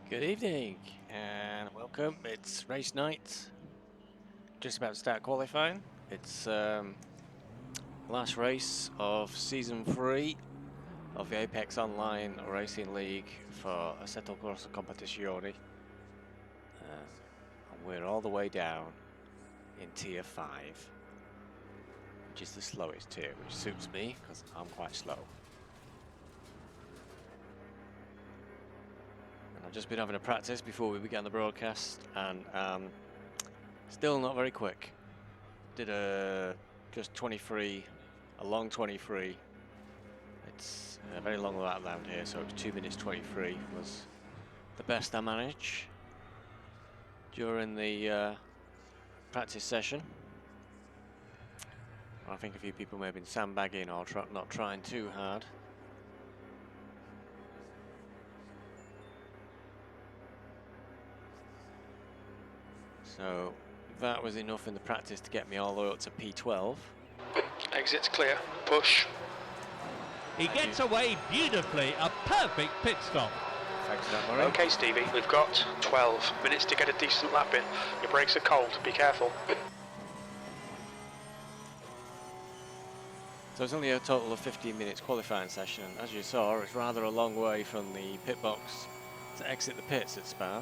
Good evening and welcome. It's race night. Just about to start qualifying. It's last race of season 3 of the Apex Online Racing League for Assetto Corsa Competizione. And we're all the way down in tier 5, which is the slowest tier, which suits me because I'm quite slow. I've just been having a practice before we began the broadcast, and still not very quick. Did a just 23, a long 23. It's a very long lap round here, so it was 2 minutes 23 was the best I managed during the practice session. I think a few people may have been sandbagging or not trying too hard. So that was enough in the practice to get me all the way up to P12. Exit's clear, push. He gets away beautifully, a perfect pit stop. Thanks for that, Murray. Okay, Stevie, we've got 12 minutes to get a decent lap in. Your brakes are cold, be careful. So it's only a total of 15 minutes qualifying session, and as you saw, it's rather a long way from the pit box to exit the pits at Spa.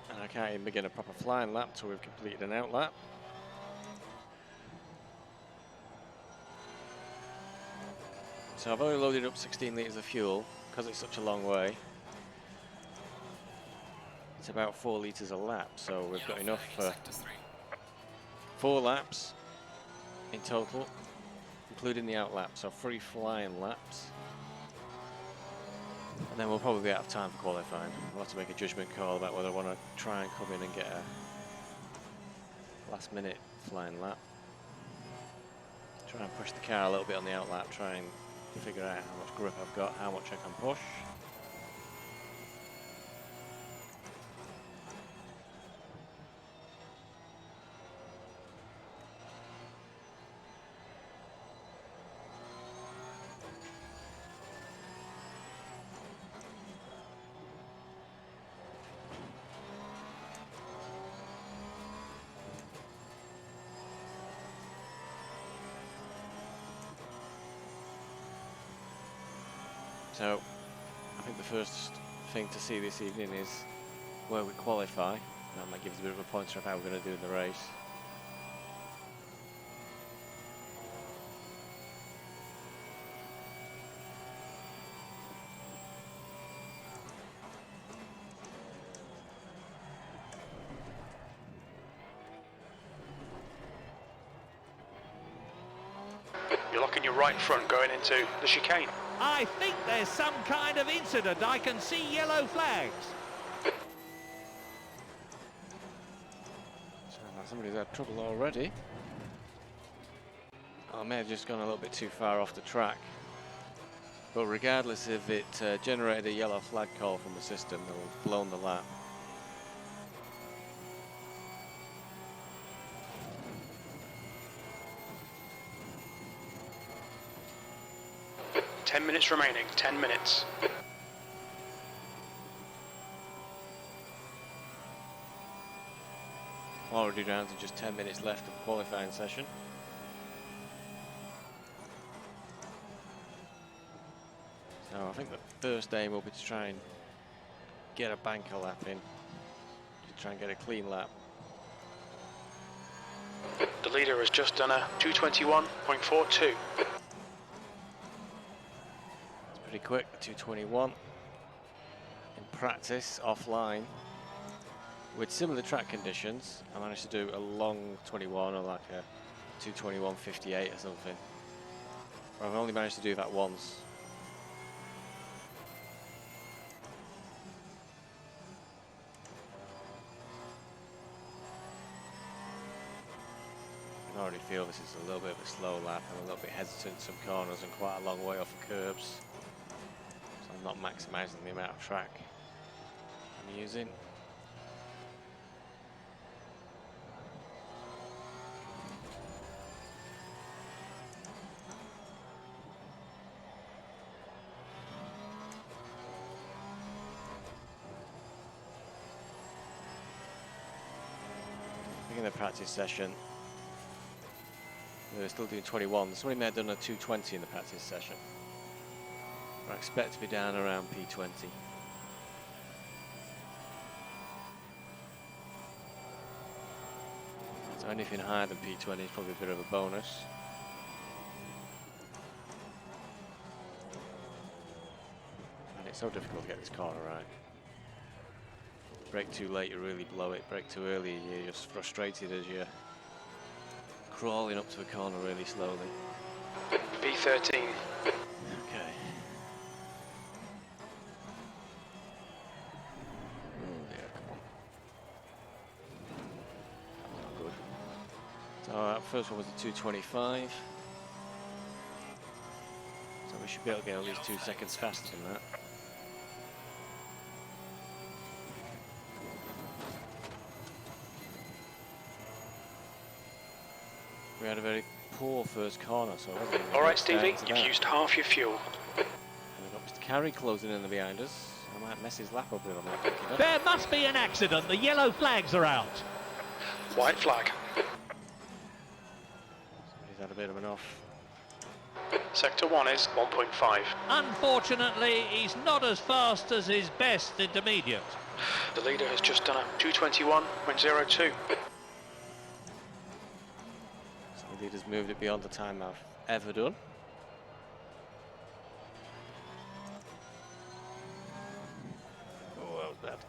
And I can't even begin a proper flying lap till we've completed an out lap. So I've only loaded up 16 litres of fuel because it's such a long way. It's about 4 litres a lap, so we've got enough for 4 laps in total, including the out lap, so 3 flying laps. And then we'll probably be out of time for qualifying. We'll have to make a judgment call about whether I want to try and come in and get a last minute flying lap. Try and push the car a little bit on the out lap, try and figure out how much grip I've got, how much I can push. So, I think the first thing to see this evening is where we qualify. That might give us a bit of a pointer of how we're going to do in the race. You're locking your right front going into the chicane. I think there's some kind of incident. I can see yellow flags. Sounds like somebody's had trouble already. I may have just gone a little bit too far off the track. But regardless if it generated a yellow flag call from the system, it'll have blown the lap. Ten minutes remaining, 10 minutes. Already down to just 10 minutes left of the qualifying session. So I think the first aim will be to try and get a banker lap in, to try and get a clean lap. The leader has just done a 2:21.42. Pretty quick, 2:21. In practice, offline, with similar track conditions, I managed to do a long 21 or like a 2:21.58 or something. But I've only managed to do that once. I can already feel this is a little bit of a slow lap. I'm a little bit hesitant in some corners and quite a long way off the curbs. I'm not maximising the amount of track I'm using. think in the practice session they were still doing 21. Somebody may have done a 220 in the practice session. I expect to be down around P20. So anything higher than P20 is probably a bit of a bonus. And it's so difficult to get this corner right. Brake too late, you really blow it. Brake too early, you're just frustrated as you're crawling up to a corner really slowly. P13. Okay. Oh dear, come on. Not good. So that first one was a 225. So we should be able to get at least 2 seconds faster than that. We had a very poor first corner, so all right, Stevie, you've used half your fuel. And we've got Mr. Carey closing in behind us. I might mess his lap up a little bit. There must be an accident. The yellow flags are out. White flag. Somebody's had a bit of an off. Sector 1 is 1.5. Unfortunately, he's not as fast as his best intermediate. The leader has just done a 221.02. The leader's moved it beyond the time I've ever done. Oh, that was bad.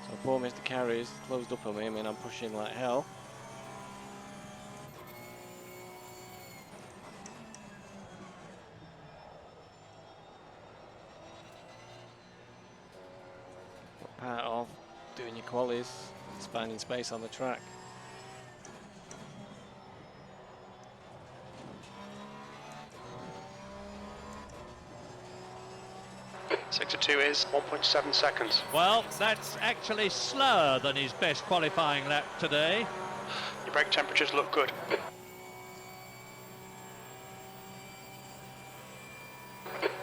So poor Mr. Carey's closed up on me. I mean, I'm pushing like hell. Part of doing your qualies is finding space on the track. Sector 2 is 1.7 seconds. Well, that's actually slower than his best qualifying lap today. Your brake temperatures look good.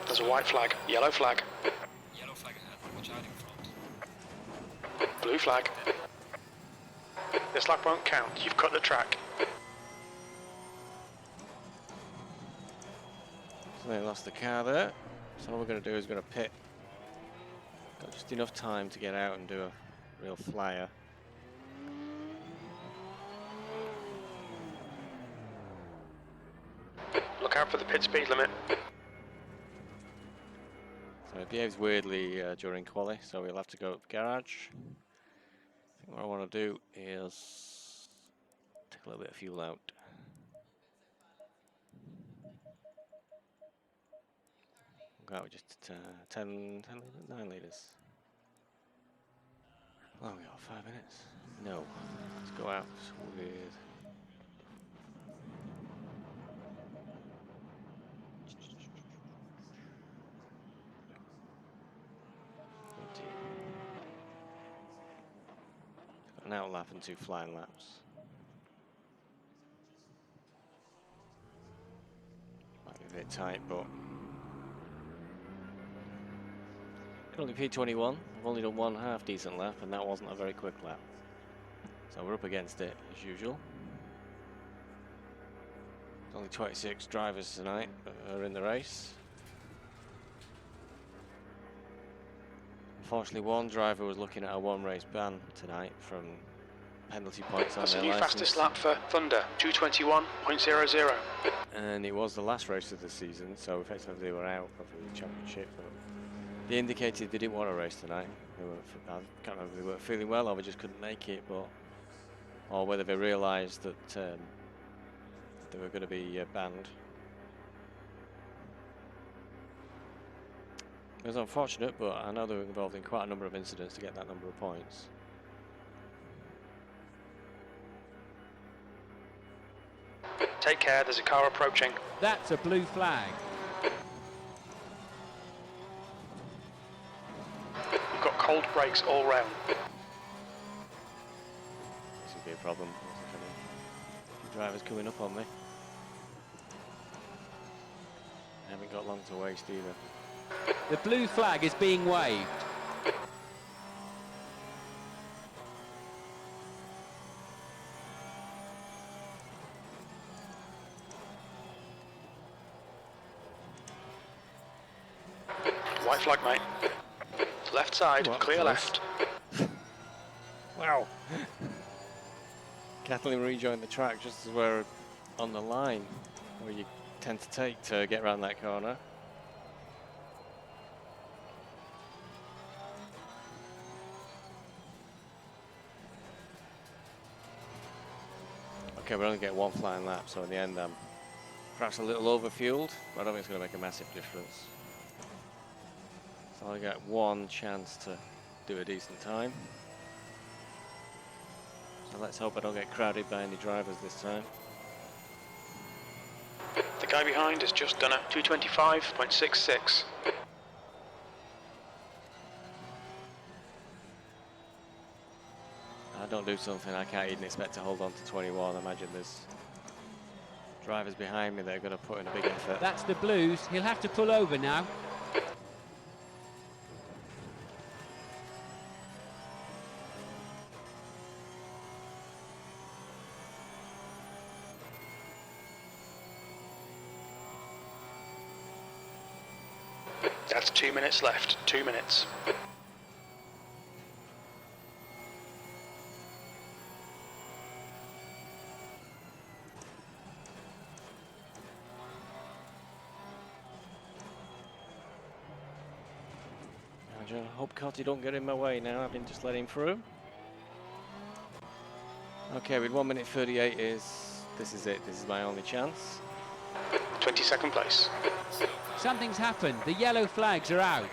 There's a white flag, yellow flag. Yellow flag ahead, watch out in front. Blue flag. This lap won't count, you've cut the track. So they lost the car there. So all we're going to do is going to pit. Got just enough time to get out and do a real flyer. Look out for the pit speed limit. So it behaves weirdly during quali, so we'll have to go up the garage. I think what I want to do is take a little bit of fuel out. Go out with just 10 litres, 9 litres. Oh, we got 5 minutes. No, let's go out with 20. An out lap and 2 flying laps. Might be a bit tight, but only P21. I've only done one half decent lap, and that wasn't a very quick lap. So we're up against it as usual. There's only 26 drivers tonight that are in the race. Unfortunately, one driver was looking at a one-race ban tonight from penalty points on That's their a new license. fastest lap for Thunder, 221.00. And it was the last race of the season, so effectively they were out of the championship. But they indicated they didn't want to race tonight. They were, I can't remember if they weren't feeling well or they just couldn't make it, but or whether they realised that they were going to be banned. It was unfortunate, but I know they were involved in quite a number of incidents to get that number of points. Take care, there's a car approaching. That's a blue flag. You've got cold brakes all round. This would be a problem. The driver's coming up on me. I haven't got long to waste either. The blue flag is being waved. White flag, mate. Left side, Oh, clear close. left. Wow. Kathleen rejoined the track just as we're on the line, where you tend to take to get around that corner. Okay, we only get one flying lap, so in the end I'm perhaps a little overfueled, but I don't think it's going to make a massive difference. So I got one chance to do a decent time. So let's hope I don't get crowded by any drivers this time. The guy behind has just done a 225.66. I don't do something I can't even expect to hold on to 21. I imagine there's drivers behind me that are going to put in a big effort. That's the blues. He'll have to pull over now. That's 2 minutes left. 2 minutes. I hope Cotty don't get in my way now. I've been just letting him through. Okay, with 1 minute 38 this is it. This is my only chance. 22nd place. Something's happened. The yellow flags are out.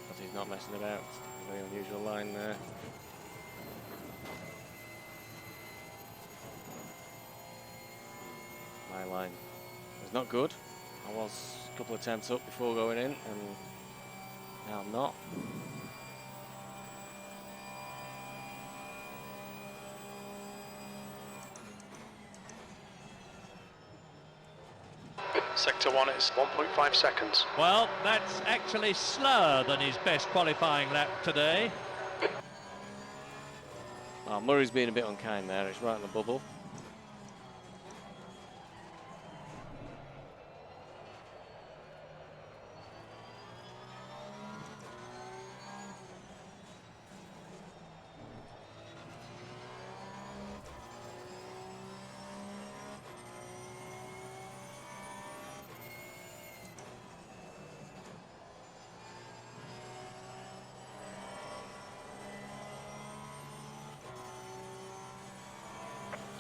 Cotty's not messing about. Very unusual line there. My line was not good. I was a couple of attempts up before going in, and now I'm not. Sector 1 is 1.5 seconds. Well, that's actually slower than his best qualifying lap today. Oh, Murray's being a bit unkind there. It's right in the bubble.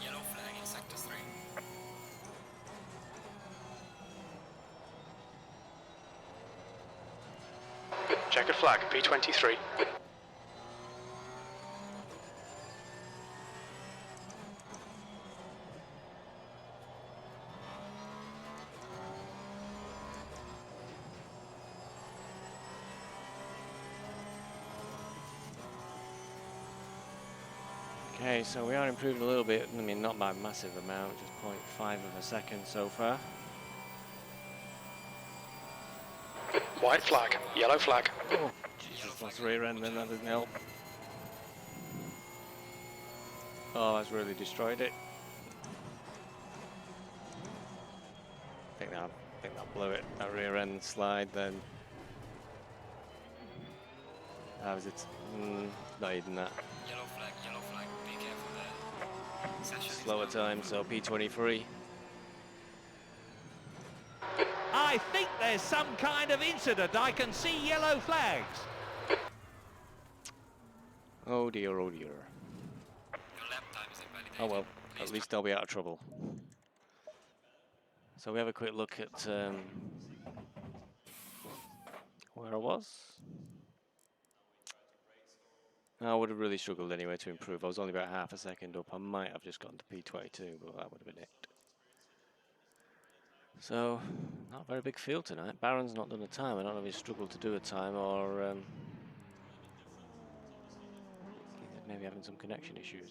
Yellow flag in sector 3. Checkered flag, P23. Okay, so we are improving a little bit. I mean, not by a massive amount, just 0.5 of a second so far. White flag, yellow flag. Oh, Jesus, that's rear end, then that doesn't help. Oh, that's really destroyed it. I think that blew it. That rear end slide, then. How was it? Not even that. Yellow flag, be careful there. Session is Slower time, so P23. I think there's some kind of incident. I can see yellow flags. Oh dear, oh dear. Your lap time is invalidated. Oh well, Please at least I'll be out of trouble. So we have a quick look at where I was. I would have really struggled anyway to improve. I was only about half a second up. I might have just gotten to P22, but that would have been it. So, not a very big field tonight. Barron's not done a time. I don't know if he's struggled to do a time or he's maybe having some connection issues.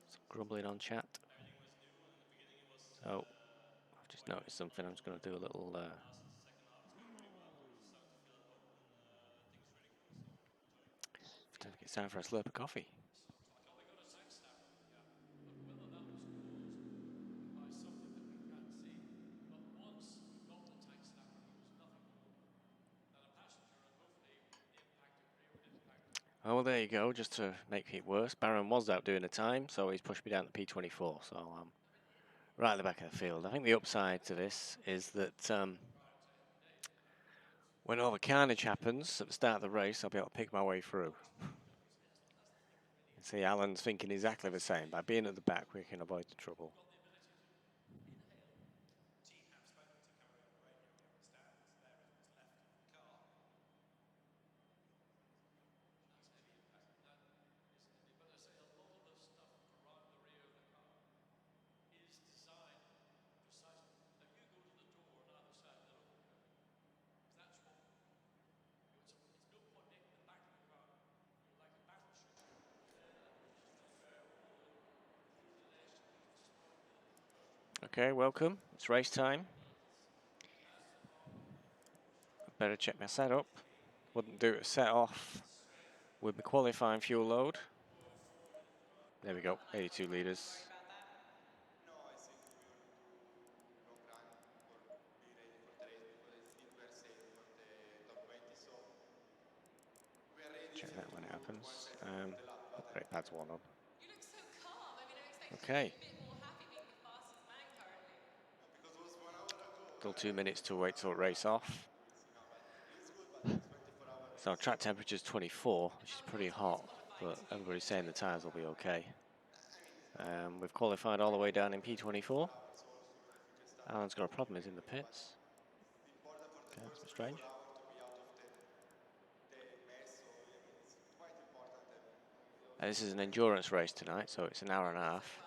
Some grumbling on chat. So, I've just noticed something. I'm just going to do a little. It's time for a slurp of coffee. Oh, well, there you go. Just to make it worse, Barron was out doing a time, so he's pushed me down to P24. So I'm right at the back of the field. I think the upside to this is that when all the carnage happens at the start of the race, I'll be able to pick my way through. See, Alan's thinking exactly the same. By being at the back, we can avoid the trouble. Okay, welcome. It's race time. Better check my setup. Wouldn't do it set off with the qualifying fuel load. There we go, 82 litres. Check that when it happens. Brake pad's one up. You look so calm. I mean, I expected Okay. you to be a bit more happy being the fastest man currently. Still 2 minutes to wait till it race off. So track temperature's 24, which is pretty hot, but everybody's saying the tyres will be okay. We've qualified all the way down in P24. Alan's got a problem, he's in the pits. Okay, that's a bit strange. This is an endurance race tonight, so it's an hour and a half.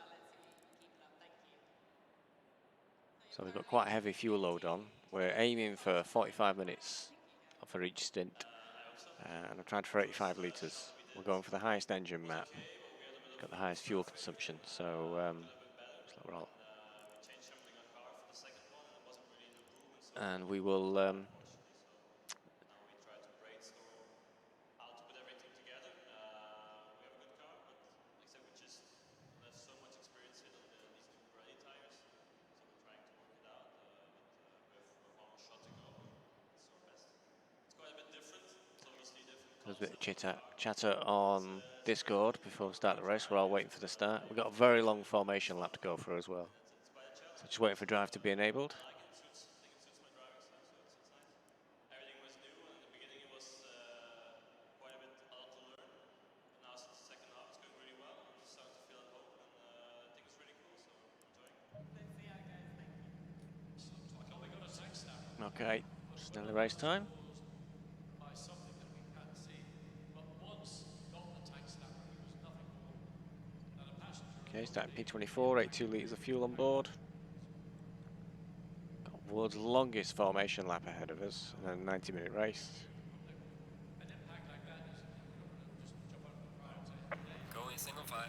So we've got quite a heavy fuel load on. We're aiming for 45 minutes for each stint. And I've tried for 85 litres. We're going for the highest engine map. It's got the highest fuel consumption, so and we will there's a bit of chatter on Discord before we start the race. We're all waiting for the start. We've got a very long formation lap to go through as well. So just waiting for drive to be enabled. Okay, still the race time. Okay, starting P24, 82 litres of fuel on board. Got the world's longest formation lap ahead of us, and a 90-minute race. Going single file.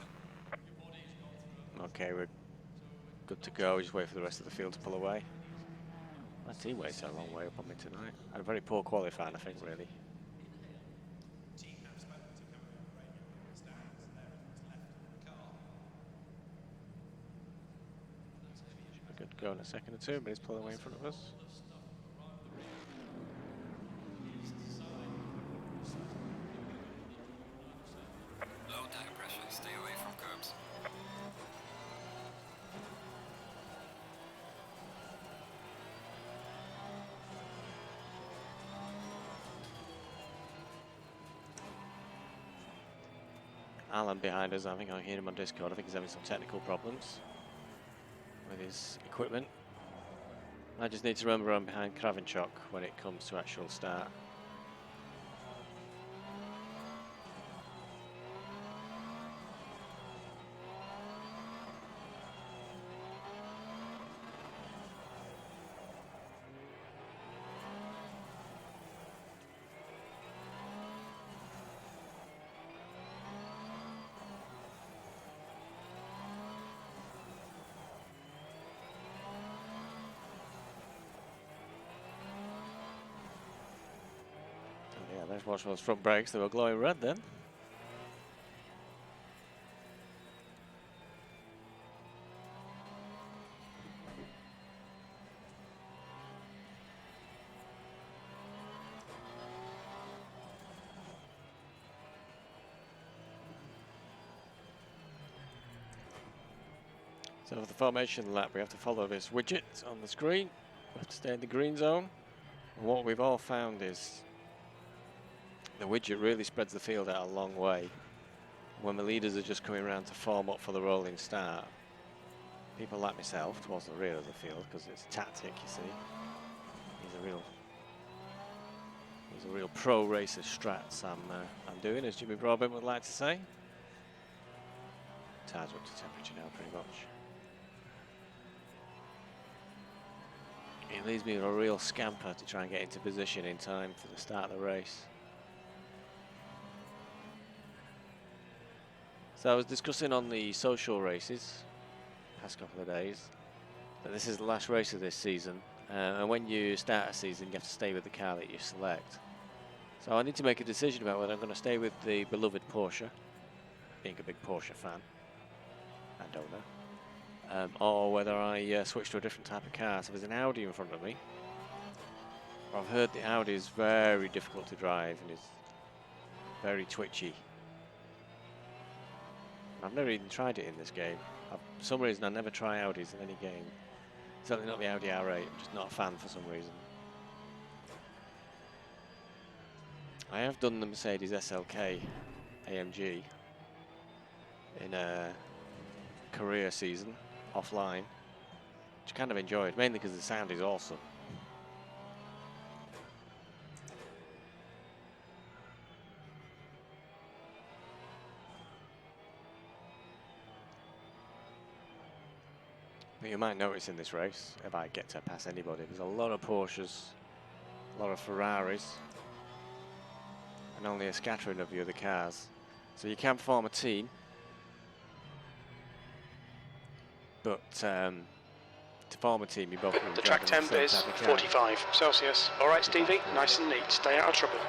Okay, we're good to go. Just wait for the rest of the field to pull away. My teammates are a long way up on me tonight. I had a very poor qualifying, I think, really. We're good to go in a second or two, but he's pulling away in front of us. Low tire pressure, stay away from curbs. Alan behind us, I think I hear him on Discord. I think he's having some technical problems with his equipment. I just need to remember I'm behind Spa-Francorchamps when it comes to actual start. Let's watch those front brakes. They were glowing red then. So for the formation lap, we have to follow this widget on the screen. We have to stay in the green zone. And what we've all found is the widget really spreads the field out a long way. When the leaders are just coming around to form up for the rolling start, people like myself towards the rear of the field, because it's tactic, you see. He's a real pro racer strats I'm doing, as Jimmy Broadbent would like to say. Tires are up to temperature now, pretty much. It leaves me with a real scamper to try and get into position in time for the start of the race. So I was discussing on the social races past couple of days that this is the last race of this season, and when you start a season you have to stay with the car that you select. So I need to make a decision about whether I'm going to stay with the beloved Porsche, being a big Porsche fan and owner, or whether I switch to a different type of car. So there's an Audi in front of me. I've heard the Audi is very difficult to drive and is very twitchy. I've never even tried it in this game. For some reason I never try Audis in any game. Certainly not the Audi R8, I'm just not a fan for some reason. I have done the Mercedes SLK AMG in a career season, offline, which I kind of enjoyed, mainly because the sound is awesome. But you might notice in this race, if I get to pass anybody, there's a lot of Porsches, a lot of Ferraris, and only a scattering of the other cars. So you can form a team, but to form a team, you both need to The drive track on the temp same is type of car. 45 Celsius. All right, Stevie, nice and neat. Stay out of trouble.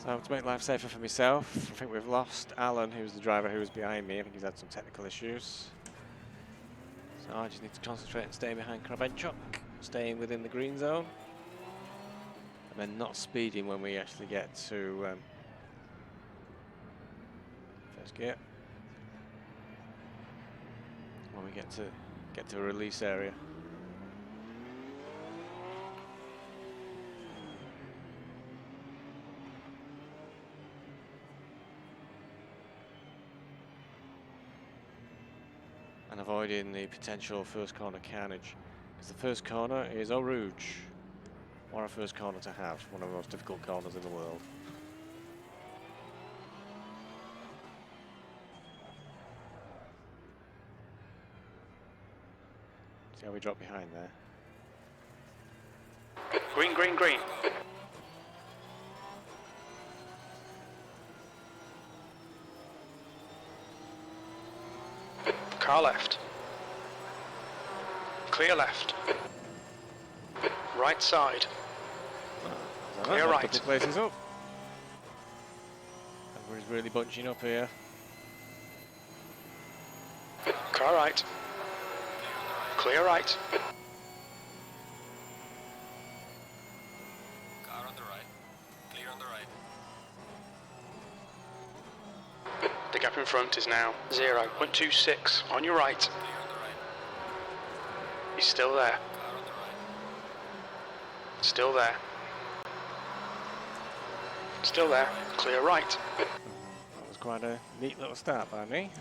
So to make life safer for myself, I think we've lost Alan, who's the driver who was behind me. I think he's had some technical issues. So I just need to concentrate and stay behind Krabenchuk, staying within the green zone, and then not speeding when we actually get to first gear. When we get to a release area. And avoiding the potential first corner carnage, because the first corner is Eau Rouge. What a first corner to have, one of the most difficult corners in the world. See how we drop behind there. Green, green, green. Car left. Clear left. Right side. Clear right. Couple places up. Everybody's really bunching up here. Car right. Clear right. Car on the right. Clear on the right. The gap in front is now 0.26 on your right. Clear on the right. He's still there. Car on the right. Still there. Still there. Clear right. That was quite a neat little start by me.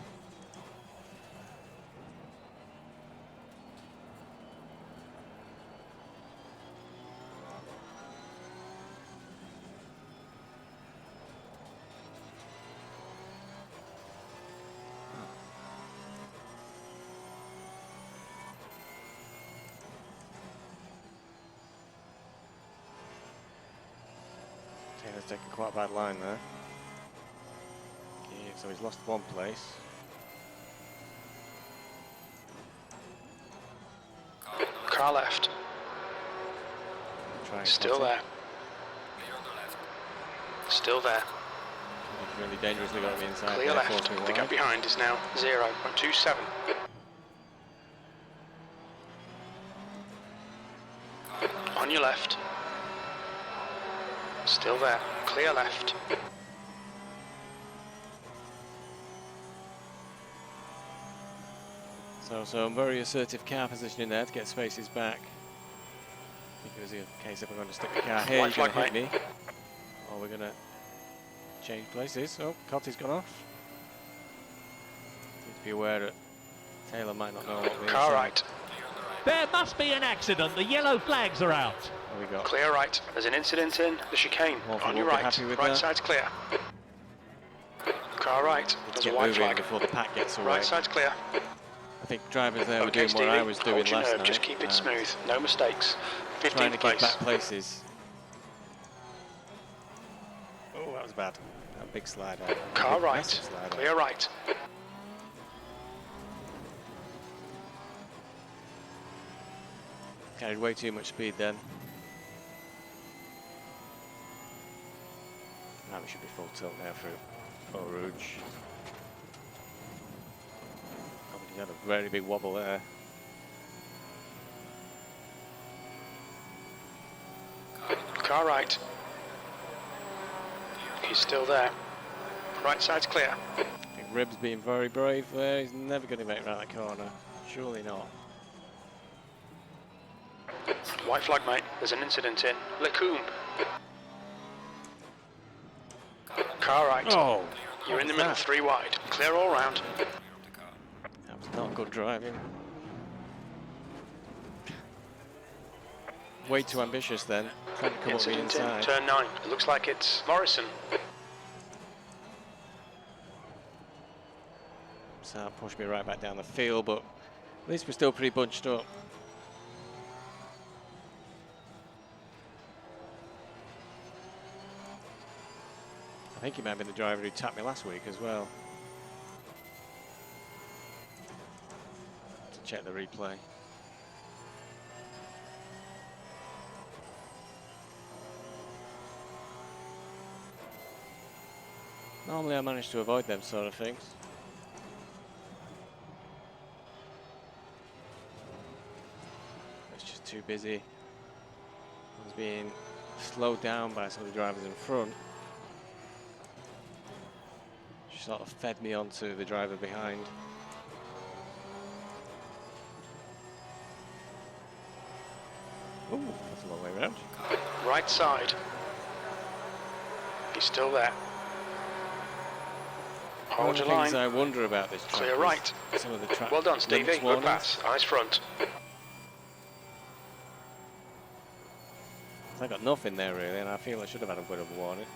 Taylor's taken quite a bad line there. Okay, so he's lost one place. Car left. Try and Still cut it. there. Clear on the left. Still there. He's really dangerously got me inside Clear there, left. forced me The wide. gap behind is now 0.27. On your left. Still there. Clear left. So some very assertive car positioning there to get spaces back. I think it was a case of we're going to stick the car here, you're White going to flag, hit me. Or we're going to change places. Oh, Cotty's gone off. Need to be aware that Taylor might not know what we're Car right. There must be an accident. The yellow flags are out. There we go. Clear right. There's an incident in the chicane. Wolfie On your won't be right. happy with Right that. side's clear. Car right. Let's There's a get white moving flag. before the pack gets away. Right side's clear. I think drivers there were Okay, doing what I Stevie, was doing hold your last nerve. night. Just keep it and smooth. No mistakes. Trying to 15th get back place. places. Oh, that was bad. That big slide out. Car Big, right. massive slide out. Clear right. Carried way too much speed then. Now we should be full tilt now for Eau Rouge. Oh, he's had a very big wobble there. Car right. He's still there. Right side's clear. I think Ribb's being very brave there. He's never going to make it around that corner. Surely not. White flag, mate. There's an incident in Lecombe. Car right. Oh! You're in the what middle, was that? 3 wide. Clear all round. That was not good driving. Way too ambitious then. Trying to come up the Incident in inside. turn 9. It looks like it's Morrison. So that pushed me right back down the field, but at least we're still pretty bunched up. I think he might have been the driver who tapped me last week as well. To check the replay. Normally I manage to avoid them sort of things. It's just too busy. I was being slowed down by some of the drivers in front. She sort of fed me onto the driver behind. Ooh, that's a long way around. Right side. He's still there. One Hold of the your things line. I wonder about this track Clear is right. some of the track Well done, Stevie. limits Good warnings. pass. Eyes front. I got nothing there really, and I feel I should have had a bit of a warning.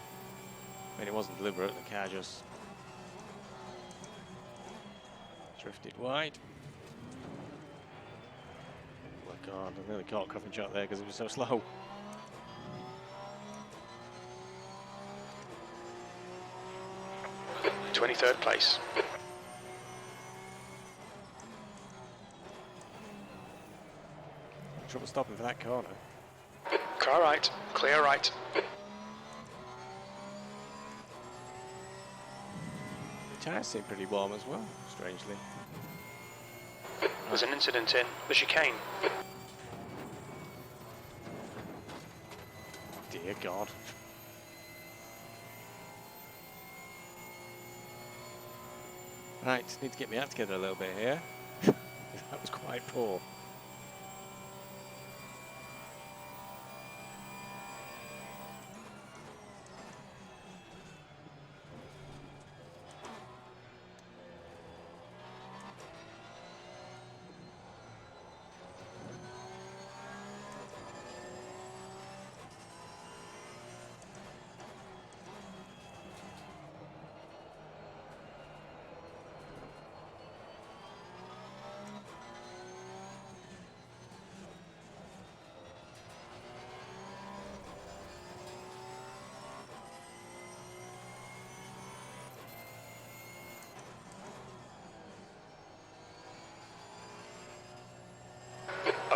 I mean, it wasn't deliberate, the car just drifted wide. Oh my god, I nearly caught a coffin shot there because it was so slow. – 23rd place. Trouble stopping for that corner. Car right. Clear right. The tyres seem pretty warm as well, strangely. There's an incident in the chicane. Dear God. Right, need to get my act together a little bit here. That was quite poor.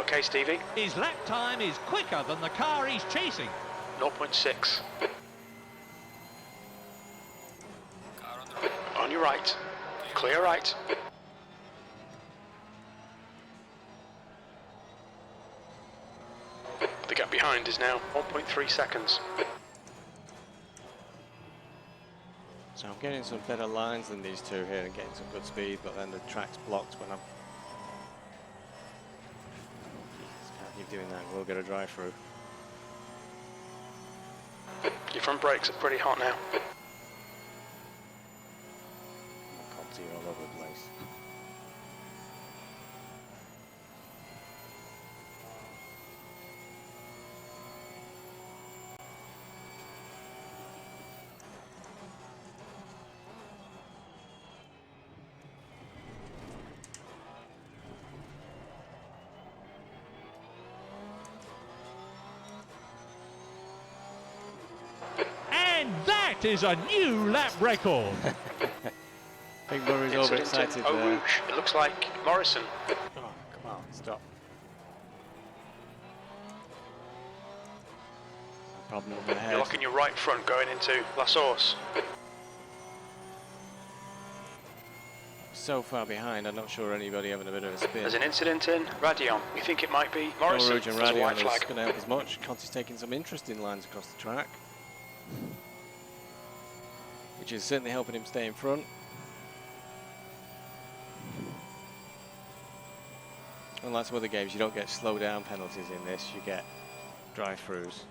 Okay, Stevie. His lap time is quicker than the car he's chasing. 0.6. Car on the right. On your right. Clear right. The gap behind is now 1.3 seconds. So I'm getting some better lines than these two here and getting some good speed, but then the track's blocked when I'm... Just can't keep doing that, we'll get a drive through. Your front brakes are pretty hot now. Conti all over the place. And that is a new lap record. I think Murray's overexcited Eau there. Rouge. It looks like Morrison. Oh, come on, stop. Problem with the head. You're locking your right front going into La Source. So far behind, I'm not sure anybody having a bit of a spin. There's an incident in Radion. We think it might be Morrison. Rouge and There's a Radion white is flag. going to help as much. Conti's taking some interesting lines across the track, which is certainly helping him stay in front. Unlike some other games, you don't get slow down penalties in this, you get drive-throughs.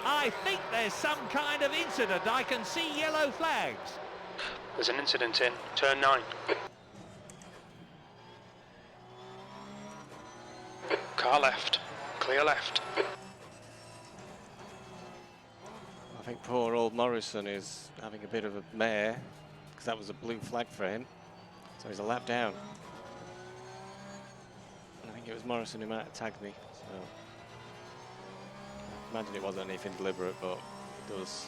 I think there's some kind of incident. I can see yellow flags. There's an incident in turn 9. Car left. Clear left. I think poor old Morrison is having a bit of a mare, because that was a blue flag for him. So he's a lap down. I think it was Morrison who might have tagged me, so I imagine it wasn't anything deliberate, but it does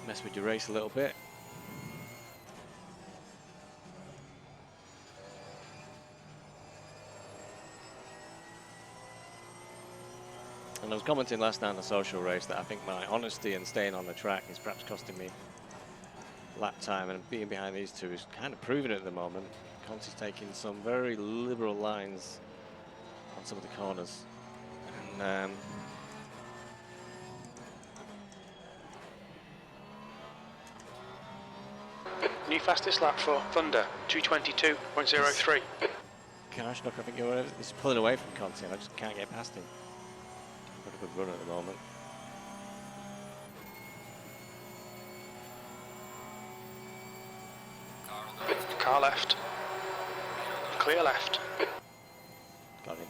mess with your race a little bit. And I was commenting last night on the social race that I think my honesty and staying on the track is perhaps costing me lap time, and being behind these two is kind of proving it at the moment. Conti's taking some very liberal lines on some of the corners. And New fastest lap for Thunder, 2:22.03. Karashnock, I think he's pulling away from Conti, and I just can't get past him. Got a good run at the moment. Car on the left. Car left. Clear left. Got him.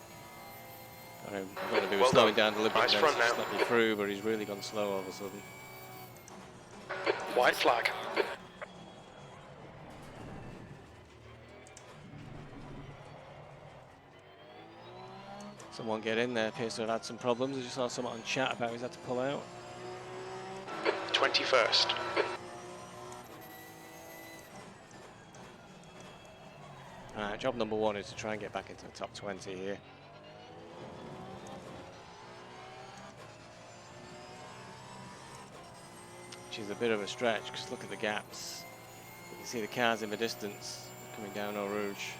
Got him. I'm going to be Well slowing done. down deliberately. Nice front now. Slightly through, but he's really gone slow all of a sudden. White flag. Someone get in there, appears to have had some problems. I just saw someone on chat about he's had to pull out. 21st. Alright, job number one is to try and get back into the top 20 here. Which is a bit of a stretch, because look at the gaps. You can see the cars in the distance coming down Eau Rouge.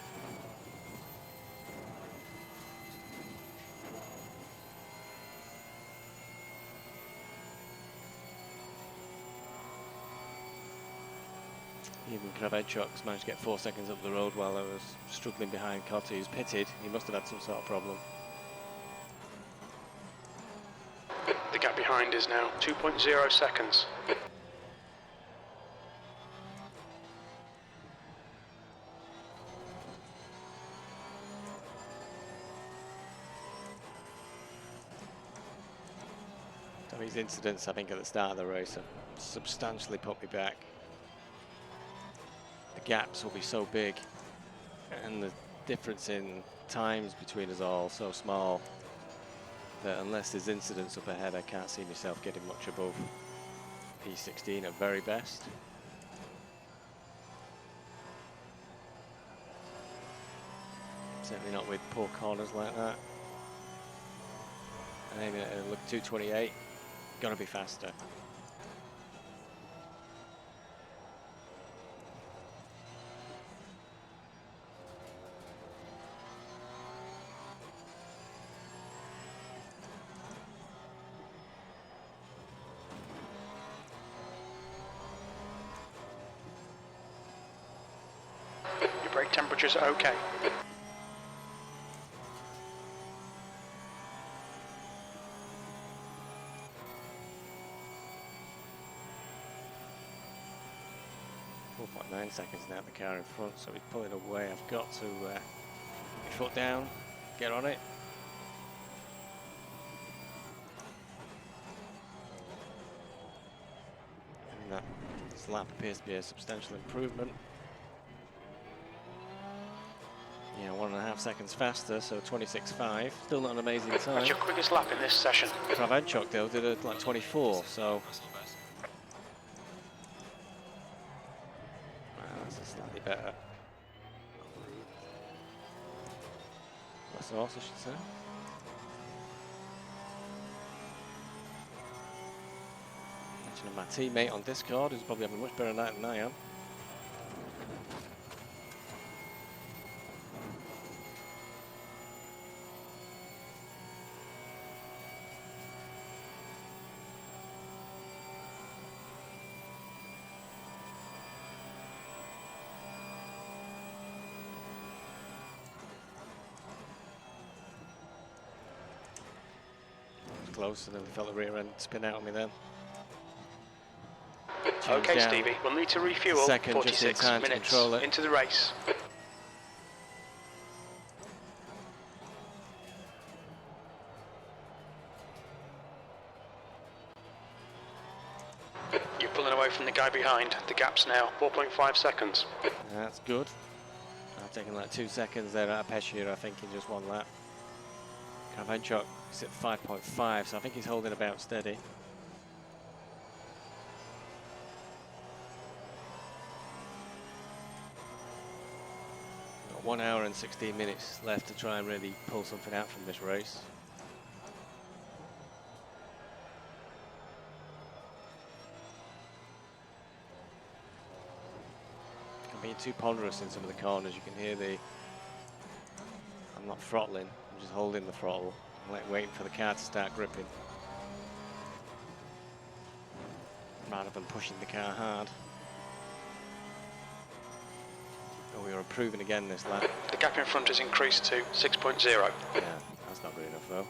Even Kravechuk's managed to get 4 seconds up the road while I was struggling behind Cotti, who's pitted. He must have had some sort of problem. The gap behind is now 2.0 seconds. So these incidents, I think, at the start of the race have substantially put me back. The gaps will be so big, and the difference in times between us all so small, that unless there's incidents up ahead, I can't see myself getting much above P16 at very best. Certainly not with poor corners like that. Aiming at look 228. Gotta be faster. Your brake temperature's okay. .9 seconds now, the car in front, so he's pulling away. I've got to put my foot down, get on it. And that this lap appears to be a substantial improvement. Yeah, 1.5 seconds faster, so 26.5. Still not an amazing time. That's your quickest lap in this session. Spa-Francorchamps though did it like 24, so That's not bad. that's a slightly better. That's the horse, I should say. Mentioning my teammate on Discord, who's probably having a much better night than I am. Close, and then we felt the rear end spin out on me then. Change Okay, down. Stevie, we'll need to refuel Second, just in 46 time to minutes control it. into the race. You're pulling away from the guy behind. The gap's now 4.5 seconds. That's good. I've taken like 2 seconds there out of Pescia, I think, in just one lap. Spa-Francorchamps is at 5.5, so I think he's holding about steady. Got 1 hour and 16 minutes left to try and really pull something out from this race. I'm being too ponderous in some of the corners. You can hear I'm not throttling, I'm just holding the throttle. I'm like waiting for the car to start gripping, rather than pushing the car hard. Oh, we are improving again this lap. The gap in front has increased to 6.0. Yeah, that's not good enough though.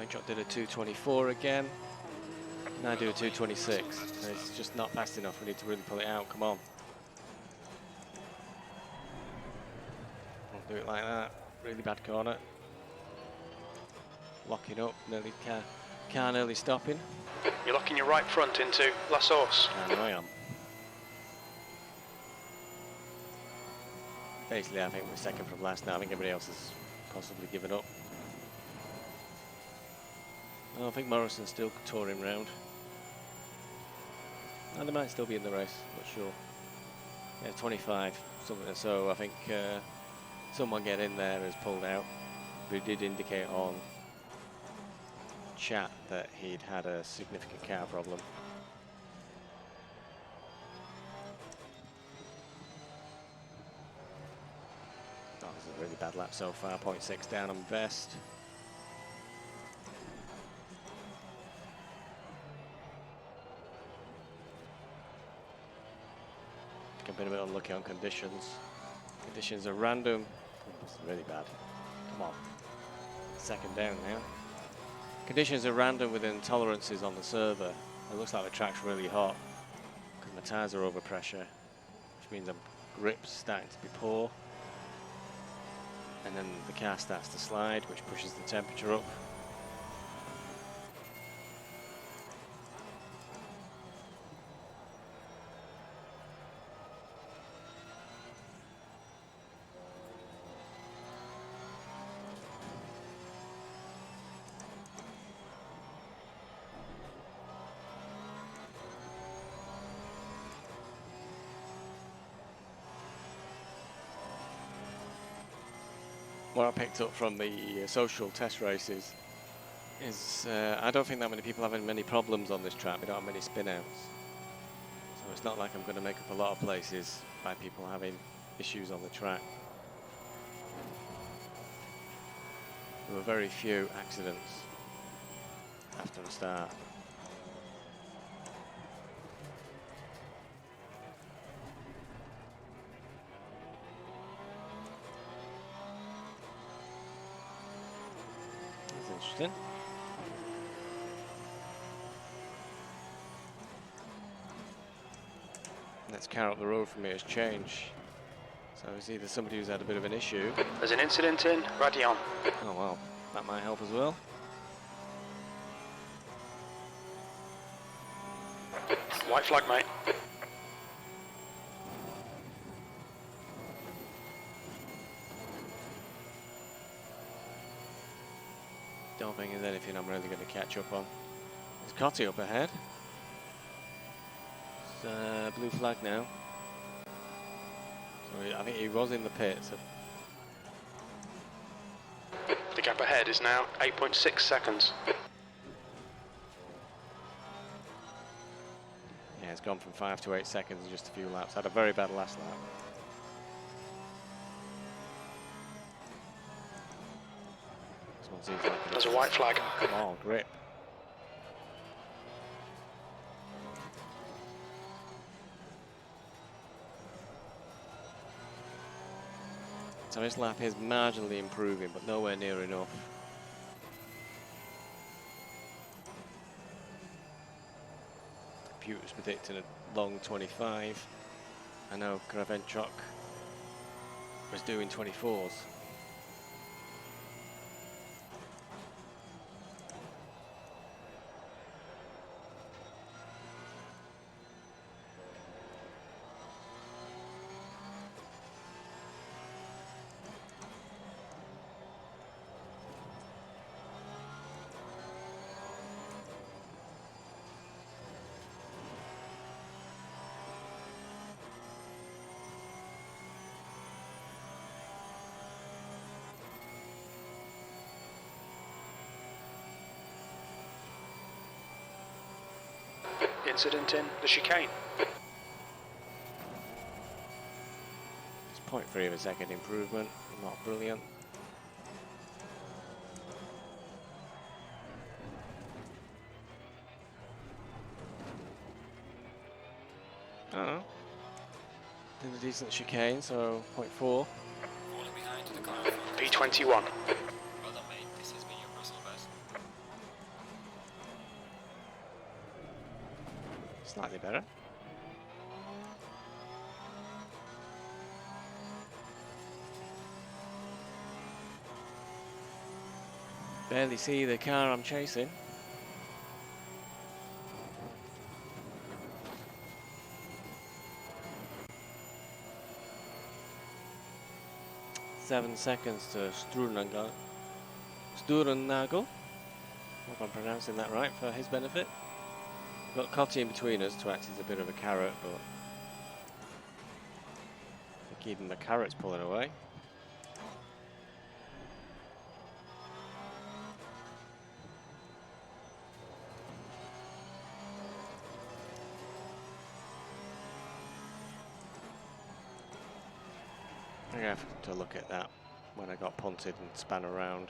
Spa-Francorchamps did a 224 again. Now do a 226. It's just not fast enough. We need to really pull it out. Come on. Don't do it like that. Really bad corner. Locking up. Nearly car nearly stopping. You're locking your right front into La Source. I know I am. Basically, I think we're second from last now. I think everybody else has possibly given up. I think Morrison's still touring round. And they might still be in the race, not sure. Yeah, 25, something. So I think someone get in there has pulled out. We did indicate on chat that he'd had a significant car problem. That was a really bad lap so far. 0.6 down on best. I've been a bit unlucky on conditions. Conditions are random. It's really bad. Come on. Second down now. Conditions are random with intolerances on the server. It looks like the track's really hot because my tyres are over pressure, which means my grip's starting to be poor. And then the car starts to slide, which pushes the temperature up. what I picked up from the social test races is I don't think that many people having many problems on this track. We don't have many spin outs. So it's not like I'm going to make up a lot of places by people having issues on the track. There were very few accidents after the start. That's interesting. Next car up the road from me has changed. So it's either somebody who's had a bit of an issue. There's an incident in Radion. Oh well, that might help as well. White flag, mate. Don't think there's anything I'm really going to catch up on. There's Cotty up ahead. It's blue flag now. So I think he was in the pit. So The gap ahead is now 8.6 seconds. yeah, it's gone from 5 to 8 seconds in just a few laps. Had a very bad last lap. This one seems like There's a white flag. Oh, grip. So this lap is marginally improving, but nowhere near enough. Computer's predicting a long 25. I know Spa-Francorchamps was doing 24s. Incident in the chicane. It's 0.3 of a second improvement, not brilliant. Oh, did a decent chicane, so 0.4. Falling behind to the car in front. P21. Well done, mate. This has been your personal best. Slightly better. Barely see the car I'm chasing. Seven seconds to Sturennagel. Hope I'm pronouncing that right for his benefit. We've got Cotty in between us to act as a bit of a carrot, but I think even the carrot's pulling away. I'm going to have to look at that when I got punted and span around,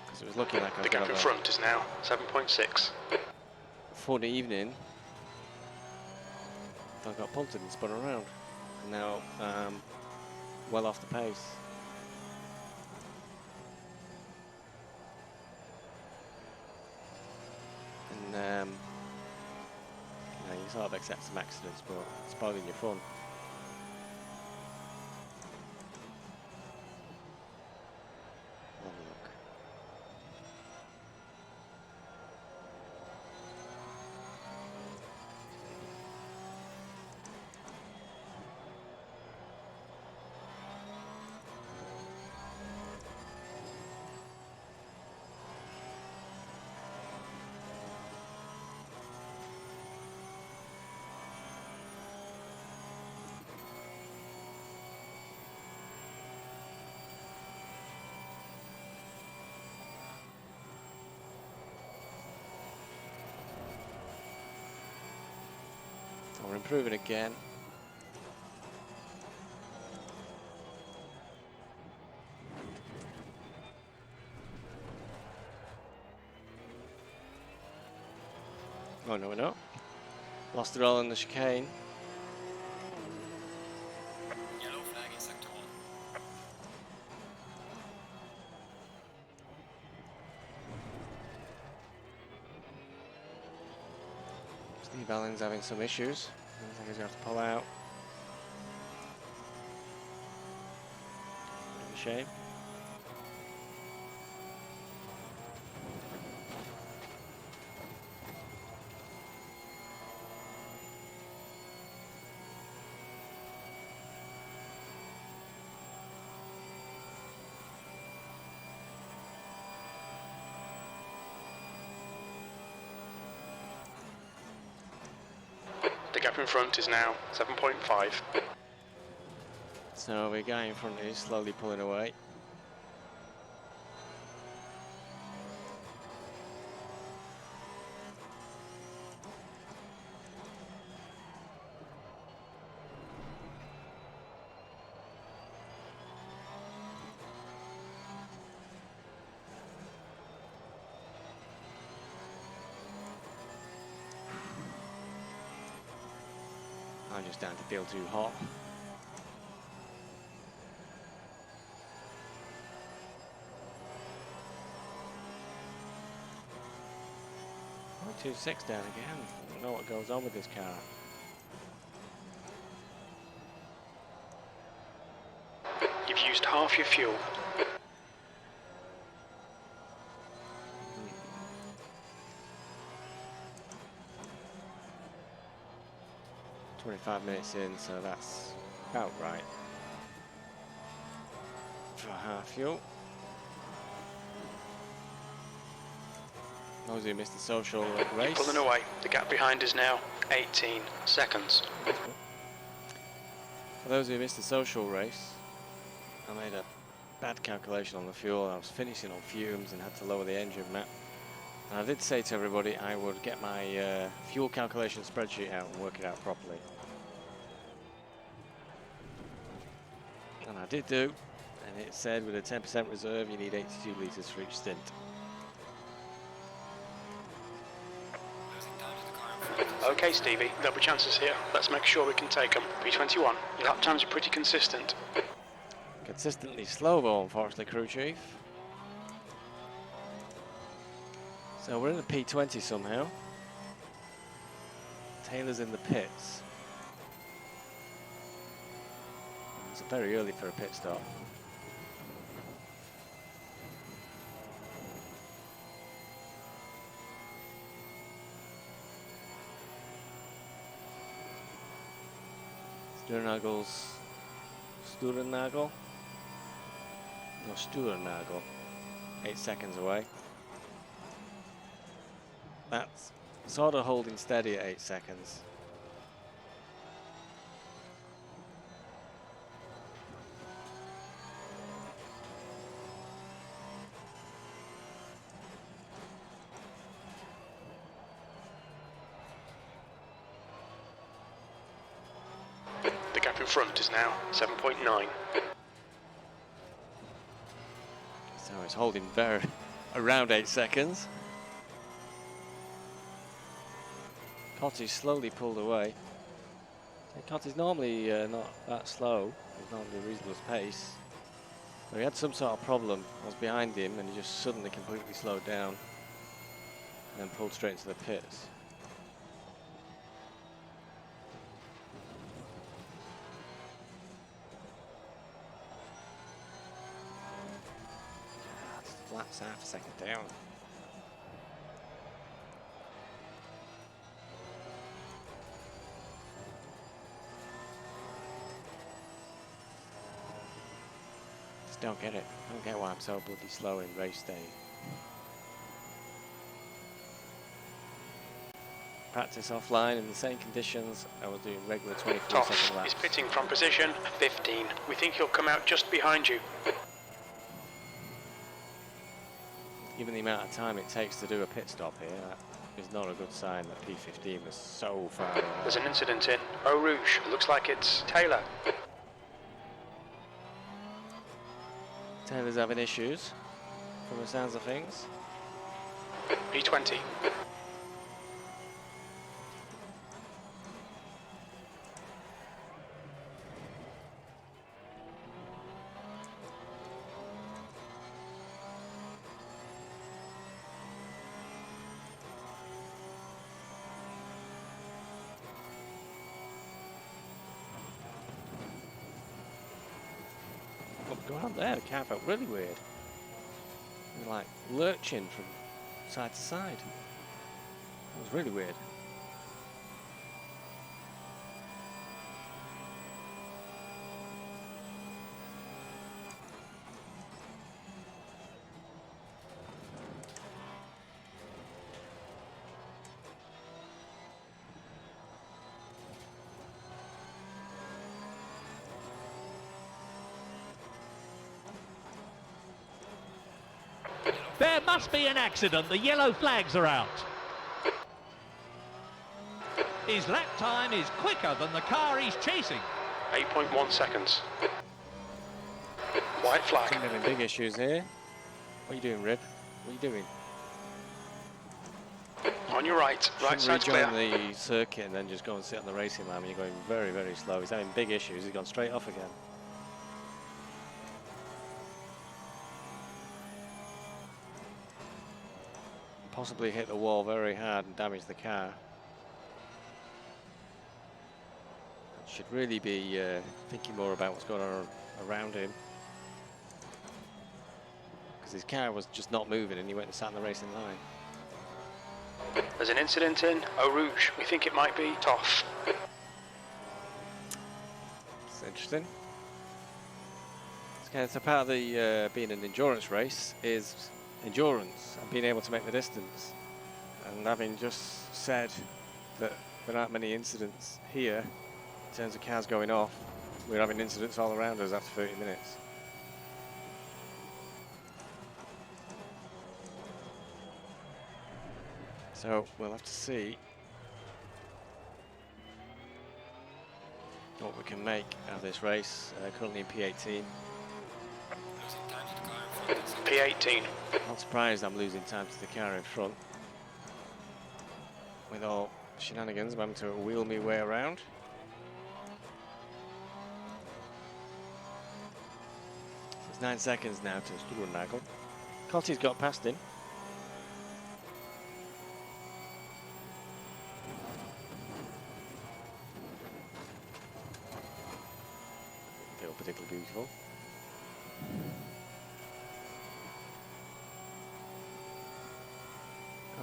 because it was looking like I The was gap going in to front is now 7.6. for the evening. I got punted and spun around, and now well off the pace. And you know, you sort of accept some accidents, but it's spoiling your fun. Have a look. We're improving again. Oh, no, we're not. Lost it all in the chicane. Yellow flag in sector 1. Steve Allen's having some issues. I think he's going to have to pull out. Bit of a shame. The gap in front is now 7.5. So the guy in front is slowly pulling away. I'm just down to feel too hot. Oh, 2.6 down again. I don't know what goes on with this car. You've used half your fuel. 25 minutes in, so that's about right for half fuel. Mosey missed the social race. Pulling away. The gap behind is now 18 seconds. For those who missed the social race, I made a bad calculation on the fuel. I was finishing on fumes and had to lower the engine map. And I did say to everybody I would get my fuel calculation spreadsheet out and work it out properly. And I did do, and it said with a 10% reserve you need 82 litres for each stint. Closing down to the car in front. Okay, Stevie, there'll be chances here. Let's make sure we can take them. P21, your lap times are pretty consistent. Consistently slow though, unfortunately, crew chief. So we're in the P20 somehow. Taylor's in the pits. It's very early for a pit stop. Sturnagel. No, Sturnagel. 8 seconds away. That's sort of holding steady at 8 seconds. The gap in front is now 7.9. So it's holding very around 8 seconds. Cotty's slowly pulled away. Cotty's normally not that slow. He's normally a reasonable pace. But he had some sort of problem. I was behind him and he just suddenly completely slowed down and then pulled straight into the pits. Flat's half a second down. Just don't get it. I don't get why I'm so bloody slow in race day. Practice offline in the same conditions. I was doing regular 24-second Toff laps. is pitting from position 15. We think he'll come out just behind you. Given the amount of time it takes to do a pit stop here, that is not a good sign that P15 was so far away. There's an incident in Eau Rouge. It looks like it's Taylor. Taylor's having issues, from the sounds of things. P20. What's going on there? The car felt really weird. It was like lurching from side to side. It was really weird. There must be an accident. The yellow flags are out. His lap time is quicker than the car he's chasing. 8.1 seconds. White flag. I'm having big issues here. What are you doing, Rib? What are you doing? On your right. Right side's clear. Rejoin the circuit and then just go and sit on the racing line when you're going very, very slow. He's having big issues. He's gone straight off again. Possibly hit the wall very hard and damage the car. Should really be thinking more about what's going on around him. Because his car was just not moving and he went and sat on the racing line. There's an incident in Eau Rouge. We think it might be Toff. It's interesting. Okay, so part of the being an endurance race is endurance and being able to make the distance. And having just said that there aren't many incidents here in terms of cars going off, we're having incidents all around us after 30 minutes. So we'll have to see what we can make of this race, currently in P18. Losing time to the car in front. P18. Not surprised I'm losing time to the car in front. With all shenanigans, I'm having to wheel my way around. So it's 9 seconds now to Sturunagel. Cotty's got past him. Feel particularly beautiful.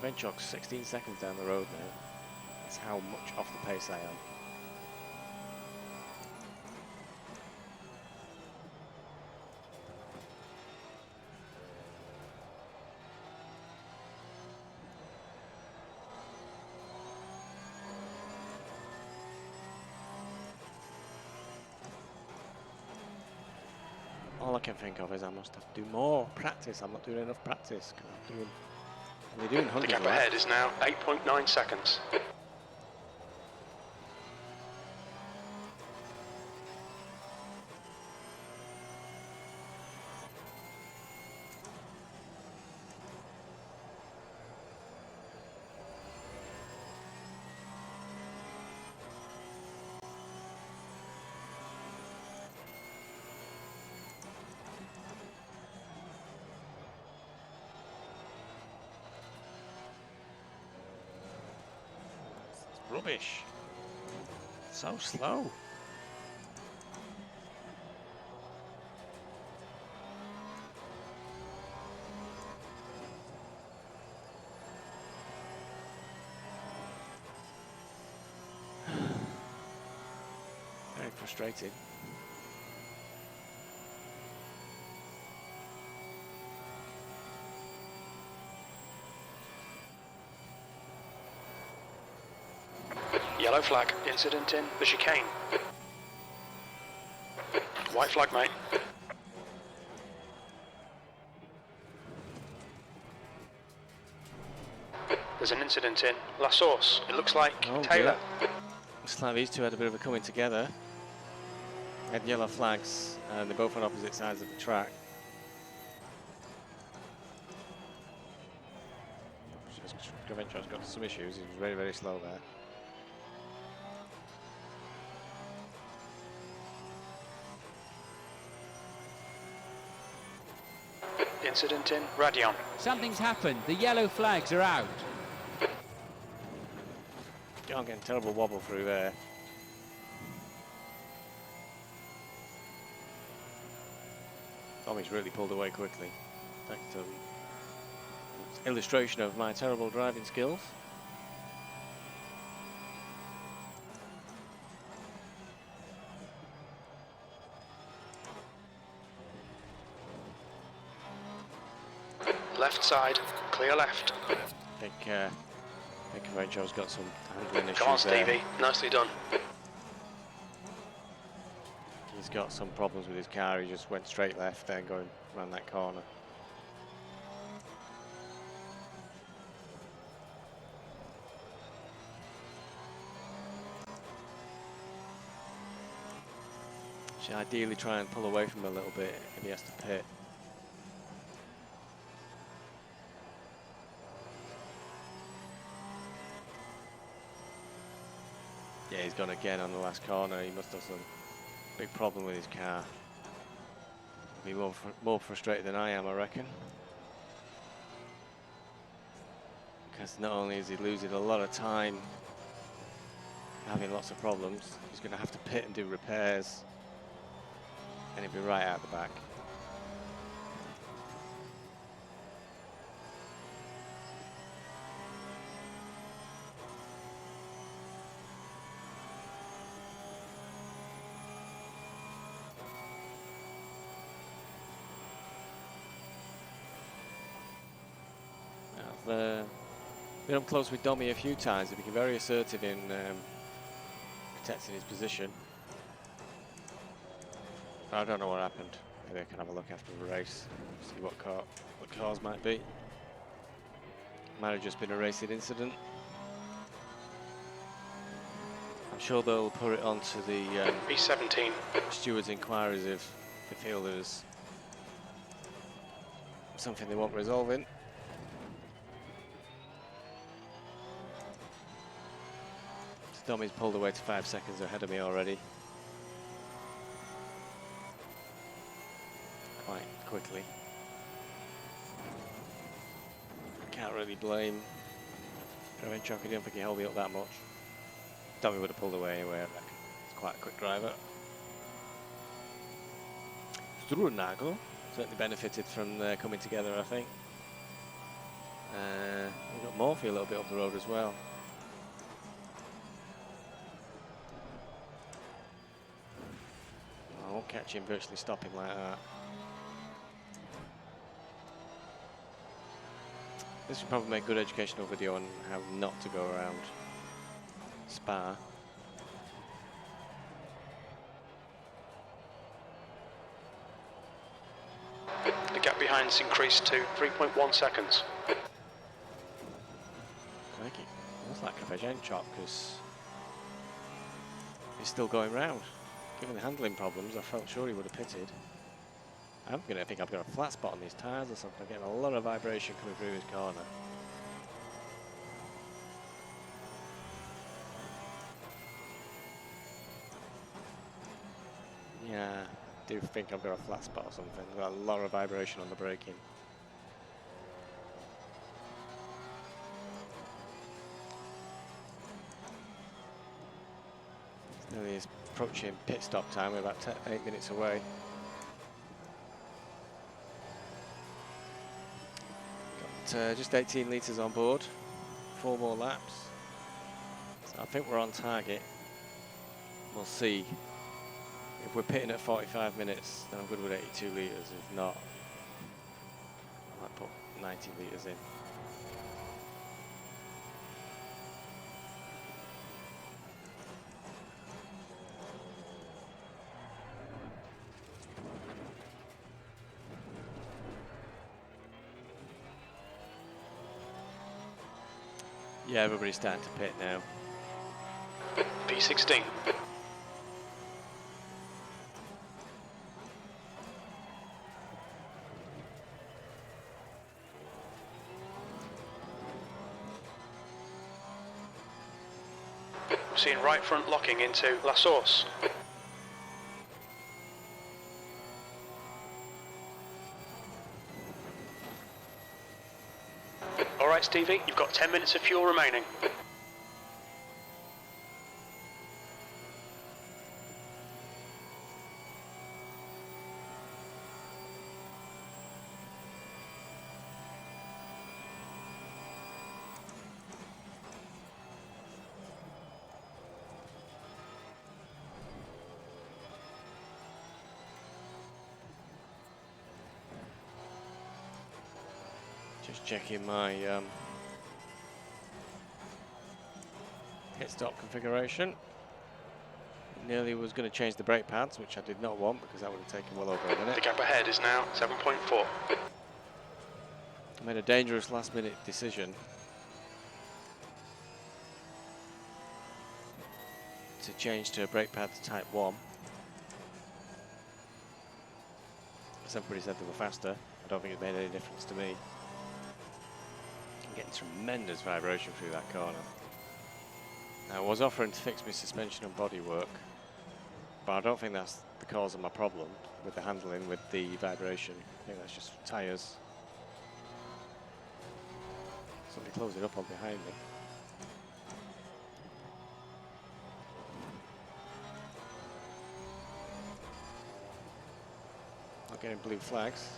Venchok's 16 seconds down the road now. That's how much off the pace I am. All I can think of is I must have to do more practice. I'm not doing enough practice. They're doing The 100 gap laps. ahead is now 8.9 seconds. Rubbish. So slow. Very frustrating. Yellow flag. Incident in the chicane. White flag, mate. There's There's an incident in La Source. It looks like Oh, Taylor. Looks like these two had a bit of a coming together. Had yellow flags, and they're both on opposite sides of the track. Spa-Francorchamps got some issues. He was very, very slow there. Incident in Radion. Something's happened. The yellow flags are out. I'm getting terrible wobble through there. Tommy's really pulled away quickly. Thanks to illustration of my terrible driving skills. Left side, clear left. I think Rachel's got some handling issues Come on, there. Stevie. Nicely done. He's got some problems with his car. He just went straight left there, going around that corner. Should ideally try and pull away from him a little bit if he has to pit. Yeah, he's gone again on the last corner. He must have some big problem with his car. Be more frustrated than I am, I reckon. Because not only is he losing a lot of time, having lots of problems, he's going to have to pit and do repairs, and he'll be right out the back. I've been up close with Domi a few times. He became very assertive in protecting his position. I don't know what happened. Maybe I can have a look after the race, see what cause might be. Might have just been a racing incident. I'm sure they'll put it onto the B17. stewards' inquiries if they feel there's something they want resolving. Domi's pulled away to 5 seconds ahead of me already. Quite quickly. Can't really blame Spa-Francorchamps. I don't think he held me up that much. Domi would have pulled away anyway, I reckon. He's quite a quick driver. Strunago certainly benefited from coming together, I think. We've got Morphy a little bit up the road as well. I won't catch him virtually stopping like that. This would probably make a good educational video on how not to go around Spa. The gap behind's increased to 3.1 seconds. Crikey, looks like Spa-Francorchamps because he's still going round. Given the handling problems, I felt sure he would have pitted. I'm going to think I've got a flat spot on these tyres or something. I'm getting a lot of vibration coming through his corner. Yeah, I do think I've got a flat spot or something. I've got a lot of vibration on the braking. Nearly is approaching pit stop time. We're about 8 minutes away. Got just 18 litres on board. 4 more laps. So I think we're on target. We'll see. If we're pitting at 45 minutes, then I'm good with 82 litres. If not, I might put 90 litres in. Yeah, everybody's starting to pit now. P16. We're seeing right front locking into La Source. Alright Stevie, you've got 10 minutes of fuel remaining. Just checking my pit stop configuration. Nearly was going to change the brake pads, which I did not want because that would have taken well over a The minute. gap ahead is now 7.4. I made a dangerous last-minute decision to change to brake pads Type 1. Somebody said they were faster. I don't think it made any difference to me. I'm getting tremendous vibration through that corner. Now, I was offering to fix my suspension and bodywork, but I don't think that's the cause of my problem with the handling, with the vibration. I think that's just tyres. Somebody closing up on behind me. Not getting blue flags.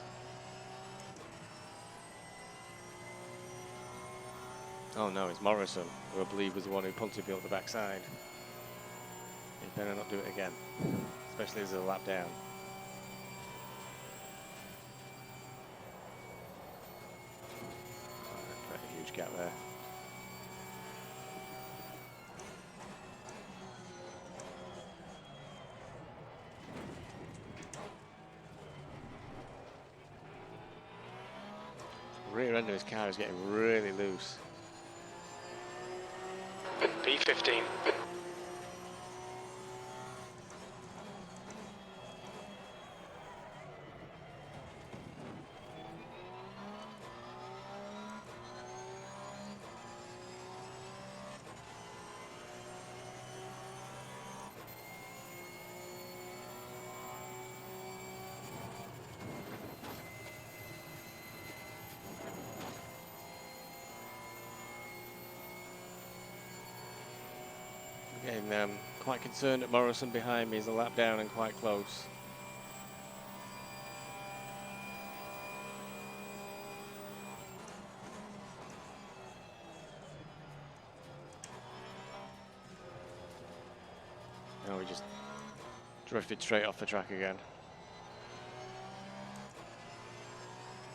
Oh no, it's Morrison, who I believe was the one who punted me up the backside. He better not do it again, especially as a lap down. Quite a huge gap there. The rear end of his car is getting really loose. P15. Getting quite concerned at Morrison behind me. He's a lap down and quite close. Oh, we just drifted straight off the track again.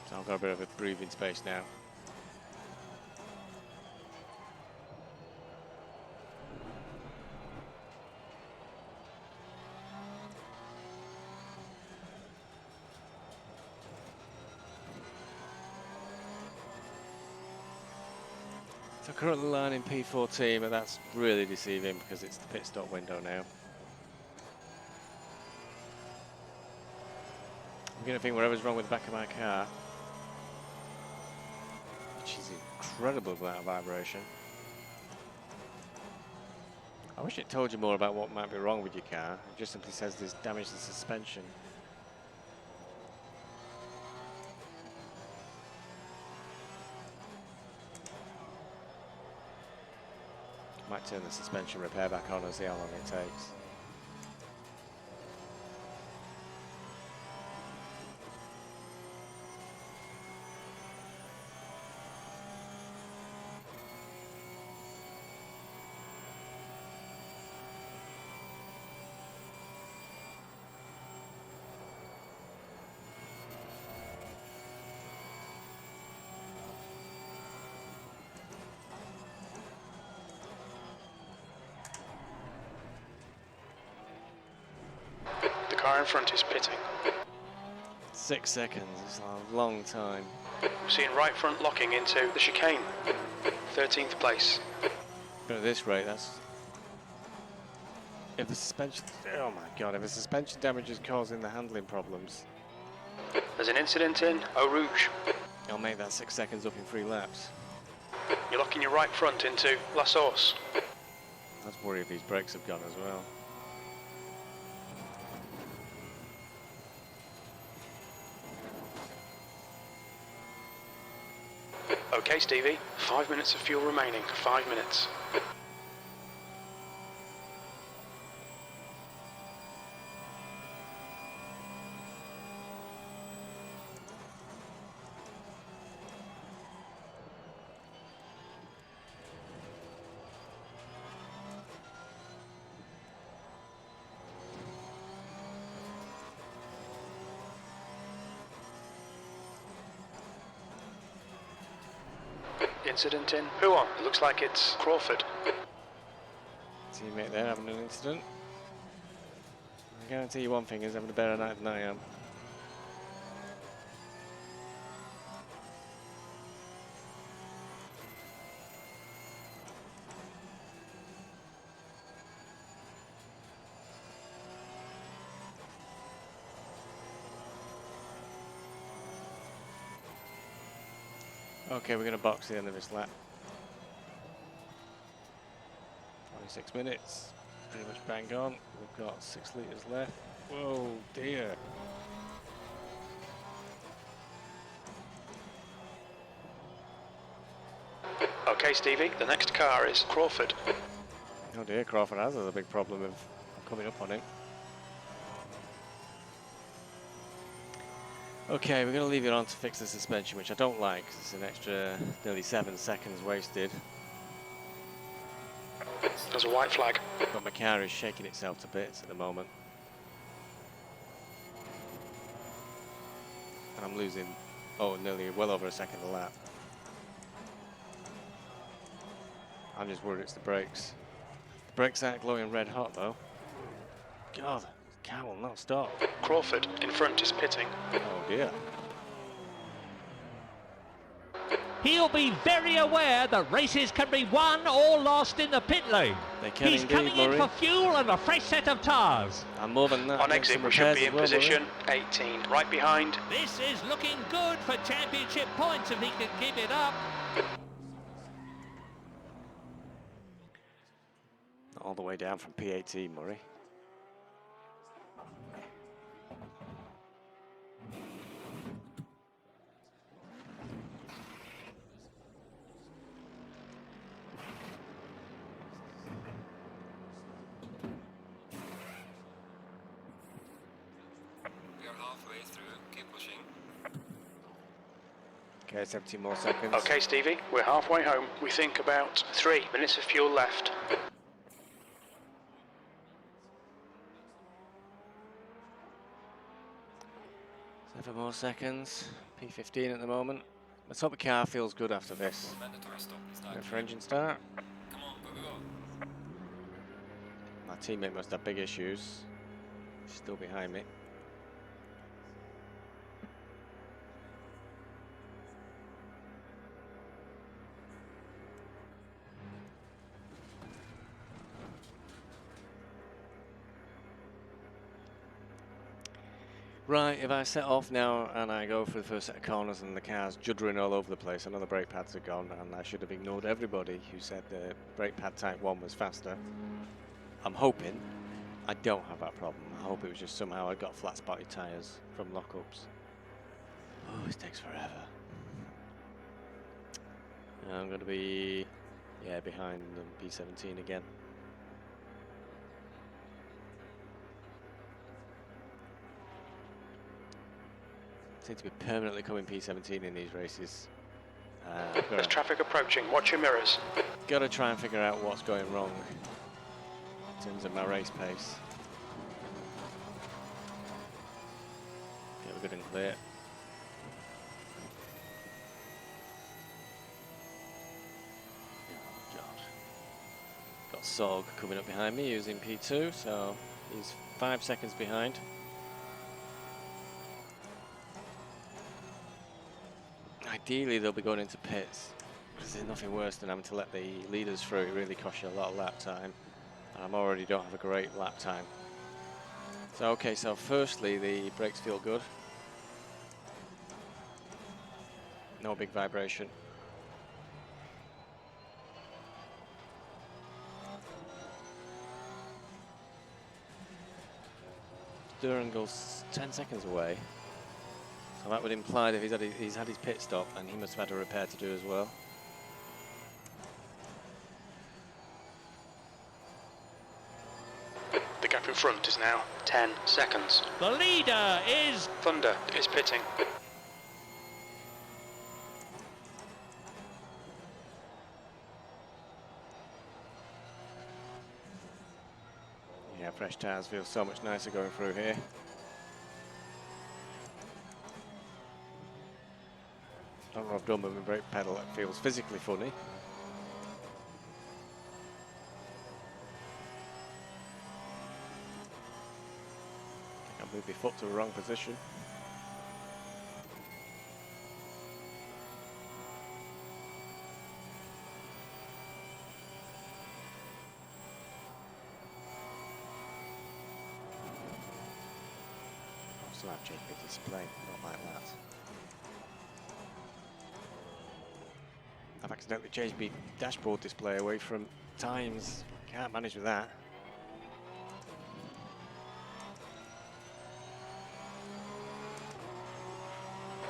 So I've got a bit of a breathing space now. So currently line in P14, but that's really deceiving because it's the pit stop window now. I'm going to think whatever's wrong with the back of my car, which is incredible amount of vibration. I wish it told you more about what might be wrong with your car. It just simply says there's damage to the suspension. Might turn the suspension repair back on and see how long it takes. The car in front is pitting. 6 seconds is a long time. We're seeing right front locking into the chicane. 13th place. But at this rate, that's... If the suspension... Oh my god, if the suspension damage is causing the handling problems, There's an incident in Eau Rouge. I'll make that 6 seconds up in 3 laps. You're locking your right front into La Source. I was worried if these brakes have gone as well. Okay, Stevie. 5 minutes of fuel remaining. 5 minutes. Incident in who on? It looks like it's Crawford. Teammate there having an incident. I guarantee you one thing, is having a better night than I am. Okay, we're going to box the end of this lap. 26 minutes, pretty much bang on. We've got 6 litres left. Whoa, dear. Okay, Stevie, the next car is Crawford. Oh dear, Crawford has a big problem of coming up on him. Okay, we're going to leave it on to fix the suspension, which I don't like, 'cause it's an extra nearly 7 seconds wasted. There's a white flag. But my car is shaking itself to bits at the moment. And I'm losing, oh, nearly well over a second a lap. I'm just worried it's the brakes. The brakes aren't glowing red hot though. God, the car will not stop. Crawford in front is pitting. Oh dear. He'll be very aware that races can be won or lost in the pit lane. They can He's indeed, coming in Murray. for fuel and a fresh set of tyres. And more than that, On make exit, some we should repairs be as in well, position 18. Right behind. This is looking good for championship points if he can keep it up. Murray. All the way down from P18, Murray. We are halfway through. Keep pushing. Okay, 17 more seconds. Okay, Stevie, we're halfway home. We think about 3 minutes of fuel left. 7 more seconds. P15 at the moment. Let's hope the car feels good after this. Mandatory stop. Start. Go for engine start. Come on, go, go, go. My teammate must have big issues. He's still behind me. Right, if I set off now and I go for the first set of corners and the car's juddering all over the place, I know the brake pads are gone and I should have ignored everybody who said the brake pad type 1 was faster. I'm hoping I don't have that problem. I hope it was just somehow I got flat spotted tyres from lockups. Oh, this takes forever. I'm going to be, yeah, behind P17 again. Seem to be permanently coming P17 in these races. There's traffic approaching. Watch your mirrors. Got to try and figure out what's going wrong in terms of my race pace. Okay, we're good and clear. Oh, God. Got Sorg coming up behind me using P2, so he's 5 seconds behind. Ideally, they'll be going into pits, because there's nothing worse than having to let the leaders through. It really costs you a lot of lap time. And I already don't have a great lap time. So, okay, so firstly, the brakes feel good. No big vibration. Durangle's 10 seconds away. So that would imply that he's had his pit stop, and he must have had a repair to do as well. The gap in front is now 10 seconds. The leader is... Thunder is pitting. Yeah, fresh tyres feel so much nicer going through here. I don't know what I've done with my brake pedal, it feels physically funny. I think I moved my foot to the wrong position. Also I've changed my display, not like that. I've accidentally changed my dashboard display away from times. Can't manage with that.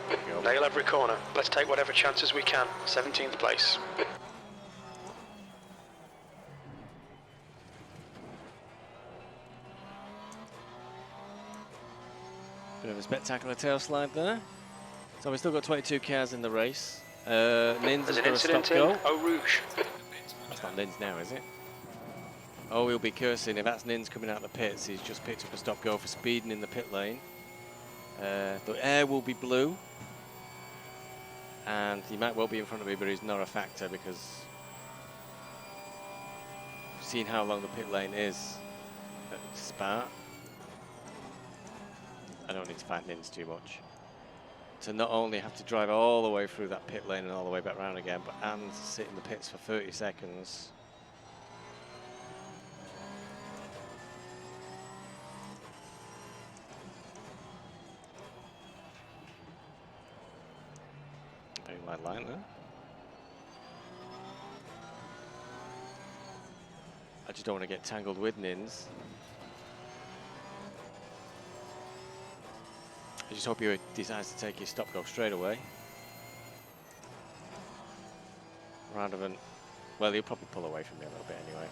There we go. Nail every corner. Let's take whatever chances we can. 17th place. Bit of a spectacular tail slide there. So we've still got 22 cars in the race. Nins has There's an got a incident stop in go. Eau Rouge. That's not Nins now, is it? Oh, he'll be cursing. If that's Nins coming out of the pits, he's just picked up a stop go for speeding in the pit lane. The air will be blue. And he might well be in front of me, but he's not a factor because seeing how long the pit lane is at Spa, I don't need to find Nins too much. To not only have to drive all the way through that pit lane and all the way back round again, but and sit in the pits for 30 seconds. Very wide line there. I just don't want to get tangled with Nins. I just hope he decides to take his stop go straight away. Rather than, well, he'll probably pull away from me a little bit anyway.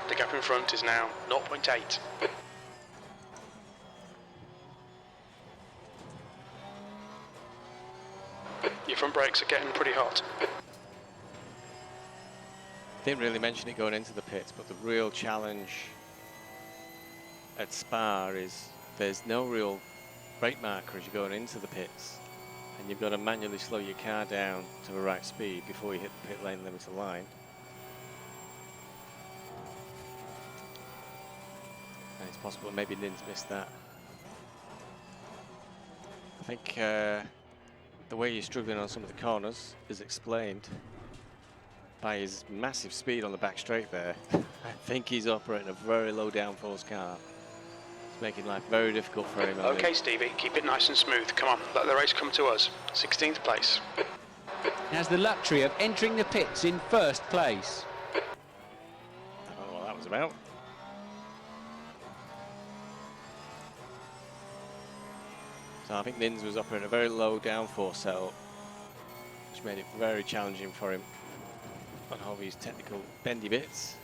The gap in front is now 0.8. Your front brakes are getting pretty hot. Didn't really mention it going into the pits, but the real challenge at Spa is there's no real brake marker as you're going into the pits, and you've got to manually slow your car down to the right speed before you hit the pit lane limiter line. And it's possible maybe Nins missed that. I think the way he's struggling on some of the corners is explained by his massive speed on the back straight there. I think he's operating a very low downforce car. It's making life very difficult for him. Okay, Stevie, keep it nice and smooth. Come on, let the race come to us. 16th place. He has the luxury of entering the pits in first place. I don't know what that was about. So I think Nins was operating a very low downforce setup, which made it very challenging for him on all these technical bendy bits.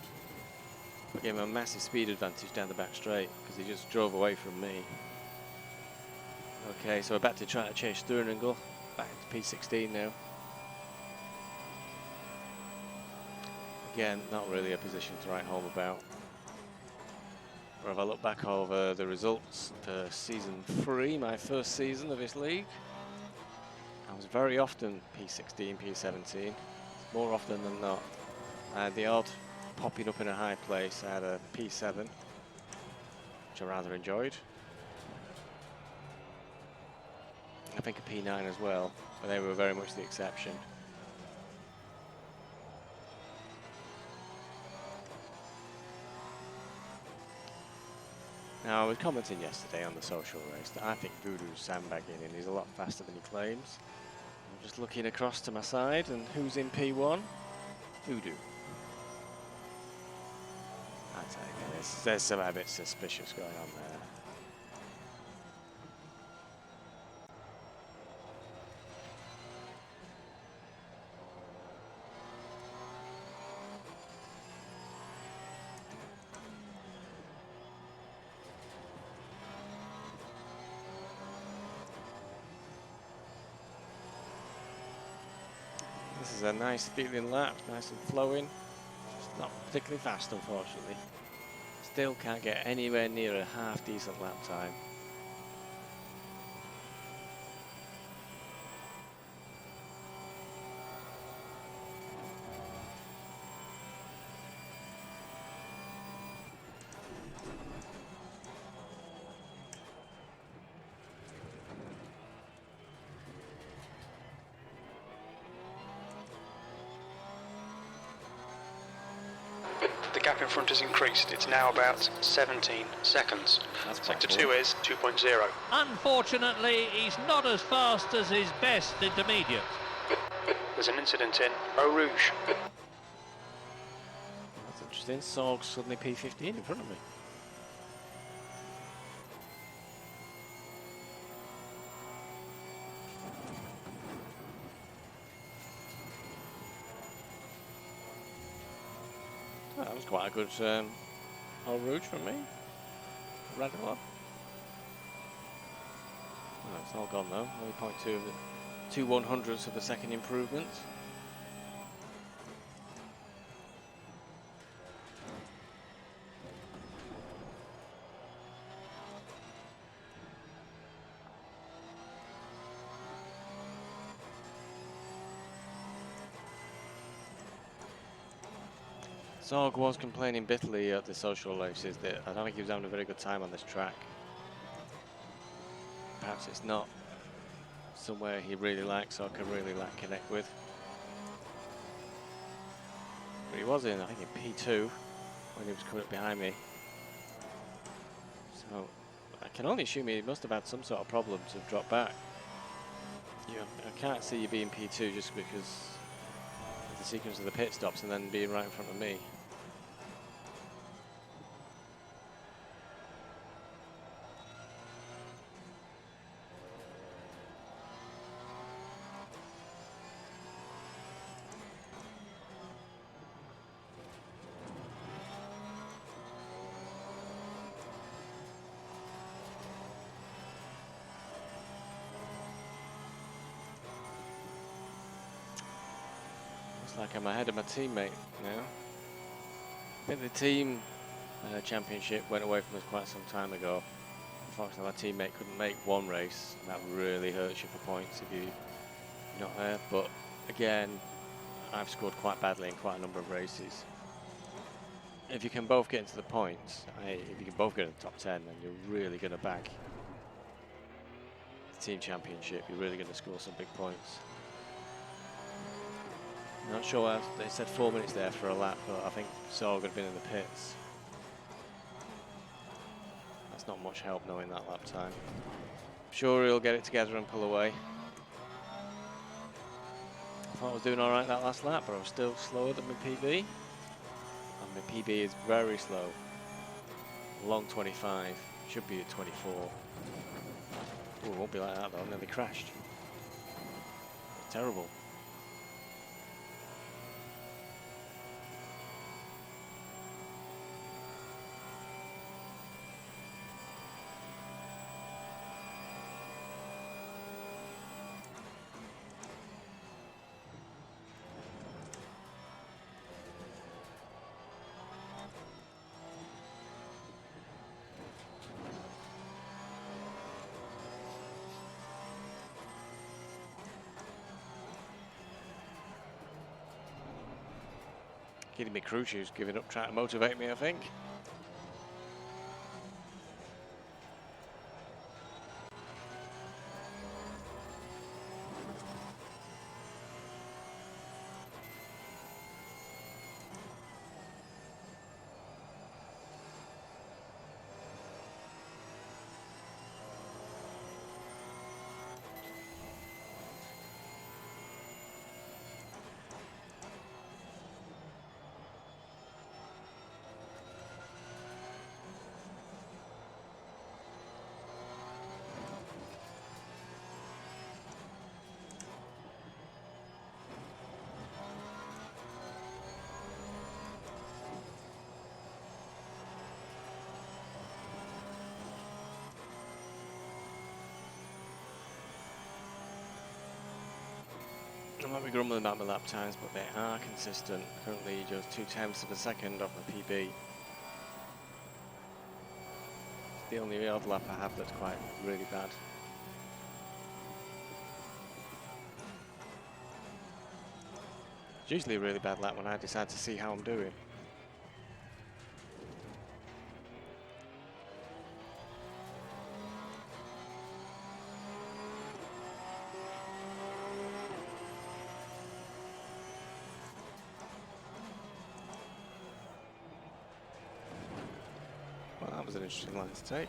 But gave him a massive speed advantage down the back straight because he just drove away from me. Okay, so we're back to trying to chase Sternringle, back to P16 now. Again, not really a position to write home about. Or if I look back over the results for season 3, my first season of this league, I was very often P16, P17, more often than not. I had the odd popping up in a high place. I had a P7, which I rather enjoyed. I think a P9 as well, but they were very much the exception. Now, I was commenting yesterday on the social race that I think Voodoo's sandbagging and he's a lot faster than he claims. I'm just looking across to my side, and who's in P1? Voodoo. I tell you, there's something a bit suspicious going on there. This is a nice feeling lap, nice and flowing. Just not particularly fast, unfortunately. Still can't get anywhere near a half decent lap time. The gap in front has increased. It's now about 17 seconds. That's quite Sector cool. 2 is 2.0. Unfortunately, he's not as fast as his best intermediate. There's an incident in Eau Rouge. That's interesting. Sorg suddenly P15 in front of me. Oh, that was quite a good Eau Rouge from me. Rather well. Oh, it's all gone though. Only 0.2 of the 2/100ths of a second improvement. Sorg was complaining bitterly at the social races that I don't think he was having a very good time on this track. Perhaps it's not somewhere he really likes or can really connect with. But he was I think in P2 when he was coming up behind me. So I can only assume he must have had some sort of problem to drop back. I can't see you being P2 just because of the sequence of the pit stops and then being right in front of me. Like I'm ahead of my teammate now. I think the team championship went away from us quite some time ago. Unfortunately, my teammate couldn't make one race. And that really hurts you for points if you're not there. But again, I've scored quite badly in quite a number of races. If you can both get into the points, if you can both get in the top 10, then you're really going to bag the team championship. You're really going to score some big points. Not sure, they said 4 minutes there for a lap, but I think Sorg had been in the pits. That's not much help knowing that lap time. Sure he'll get it together and pull away. I thought I was doing alright that last lap, but I was still slower than my PB. And my PB is very slow. Long 25, should be at 24. Oh, it won't be like that though, nearly crashed. It's terrible. Kidding me, crew chief's giving up, trying to motivate me, I think. I might be grumbling about my lap times, but they are consistent. Currently just 0.2 of a second off my PB. It's the only odd lap I have that's quite really bad. It's usually a really bad lap when I decide to see how I'm doing. Well, that was an interesting line to take.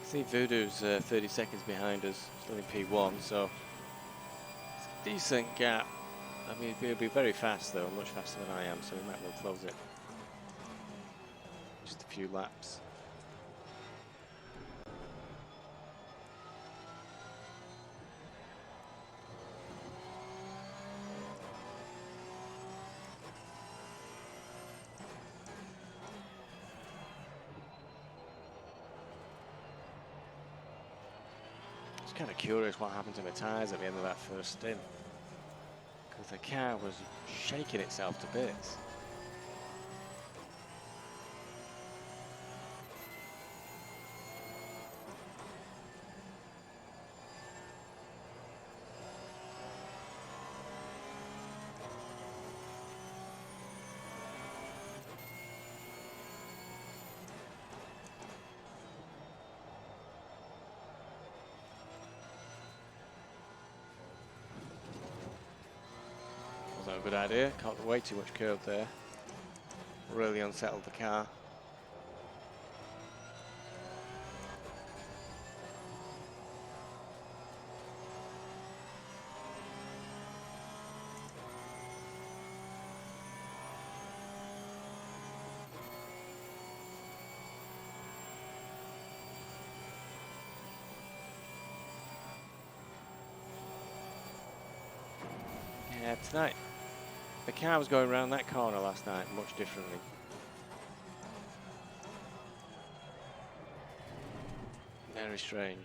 See, Voodoo's 30 seconds behind us, still in P1, so it's a decent gap. I mean, he'll be very fast though, much faster than I am, so we might well close it. Just a few laps. It's kind of curious what happened to my tyres at the end of that first stint, because the car was shaking itself to bits. Wasn't a good idea, caught way too much curb there. Really unsettled the car. Yeah, tonight, the car was going around that corner last night much differently. Very strange.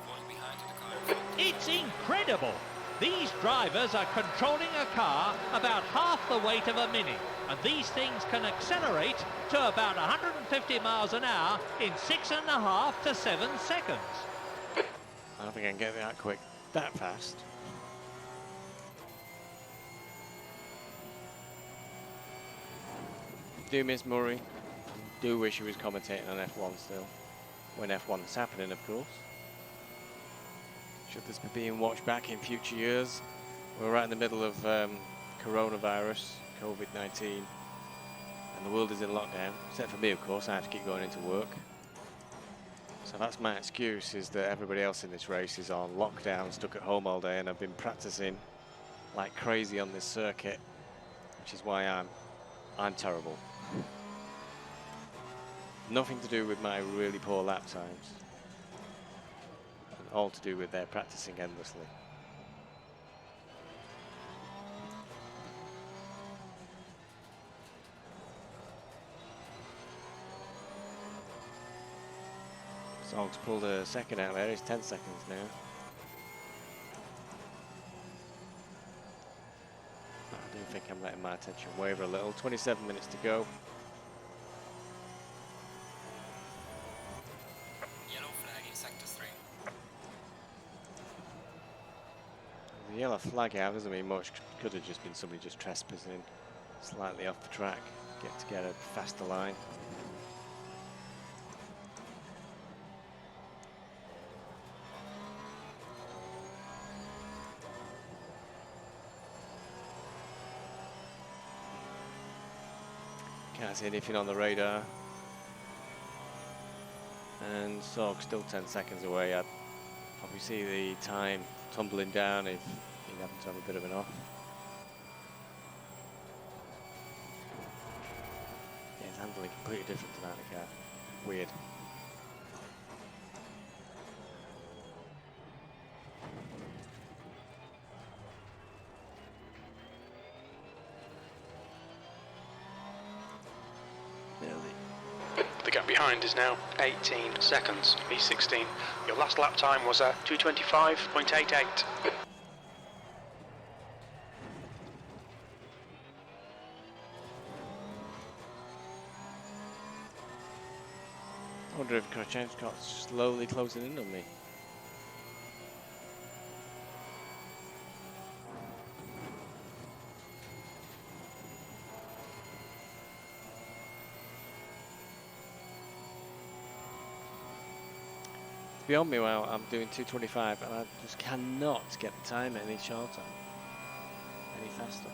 Falling behind in the car in front. It's incredible. These drivers are controlling a car about half the weight of a Mini, and these things can accelerate to about 150 miles an hour in 6.5 to 7 seconds. I don't think I can get that quick, that fast. Do miss Murray. Do wish he was commentating on F1 still, when F1 is happening, of course. Should this be being watched back in future years? We're right in the middle of coronavirus, COVID-19, and the world is in lockdown, except for me, of course. I have to keep going into work. So that's my excuse, is that everybody else in this race is on lockdown, stuck at home all day, and I've been practicing like crazy on this circuit, which is why I'm terrible. Nothing to do with my really poor lap times, and all to do with their practicing endlessly. Sog's pulled a second out there. He's 10 seconds now. I do think I'm letting my attention waver a little. 27 minutes to go. Yellow flag in sector 3. The yellow flag out doesn't mean much. Could have just been somebody just trespassing slightly off the track. Get a faster line. Can't see anything on the radar. And Sorg still 10 seconds away. I'd probably see the time tumbling down if he happened to have a bit of an off. Yeah, his handling completely different to that of the car. Weird. The gap behind is now 18 seconds. B16. Your last lap time was a 2:25.88. I wonder if Corchamps got slowly closing in on me. Beyond me while I'm doing 2:25 and I just cannot get the time any shorter, any faster.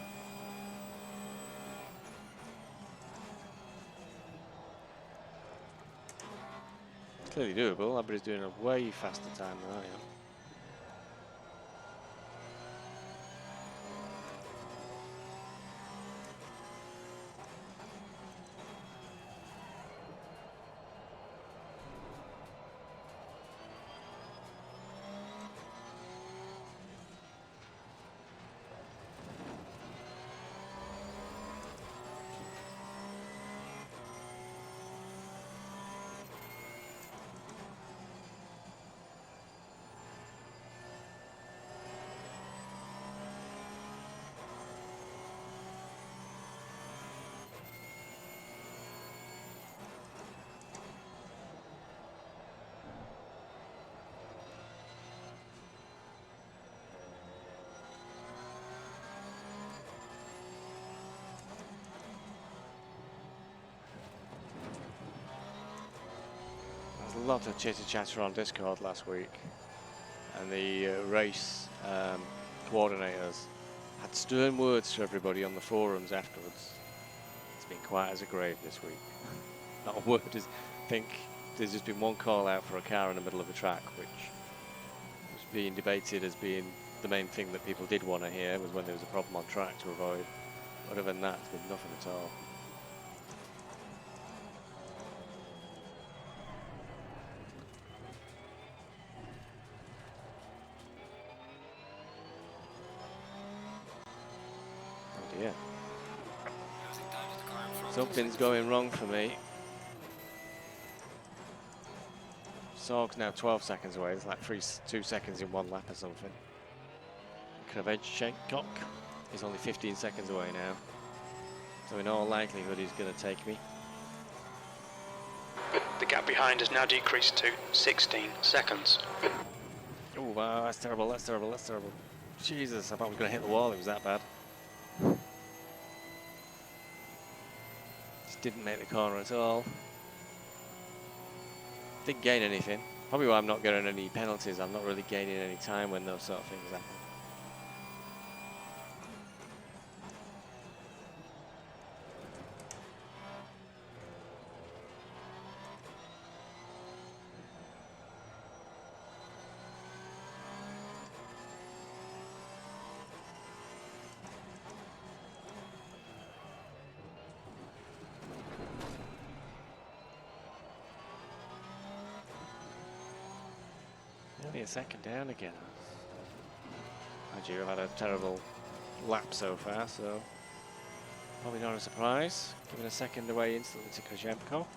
It's clearly doable. Everybody's doing a way faster time than I am. A lot of chitter chatter on Discord last week, and the race coordinators had stern words to everybody on the forums afterwards. It's been quiet as a grave this week. Not a word is. I think there's just been one call out for a car in the middle of the track, which was being debated as being the main thing that people did want to hear, was when there was a problem on track to avoid. Other than that, there's been nothing at all. Yeah. Losing time to the car in front. Something's going wrong for me. Sorg's now 12 seconds away. It's like 2 seconds in one lap or something. Spa-Francorchamps is only 15 seconds away now. So in all likelihood he's going to take me. The gap behind has now decreased to 16 seconds. Oh wow, that's terrible, that's terrible, that's terrible. Jesus, I thought I was going to hit the wall, it was that bad. Just didn't make the corner at all. Didn't gain anything. Probably why I'm not getting any penalties. I'm not really gaining any time when those sort of things happen. Only a second down again. Mind you, I've had a terrible lap so far, so probably not a surprise. Giving a second away instantly to Corchamps.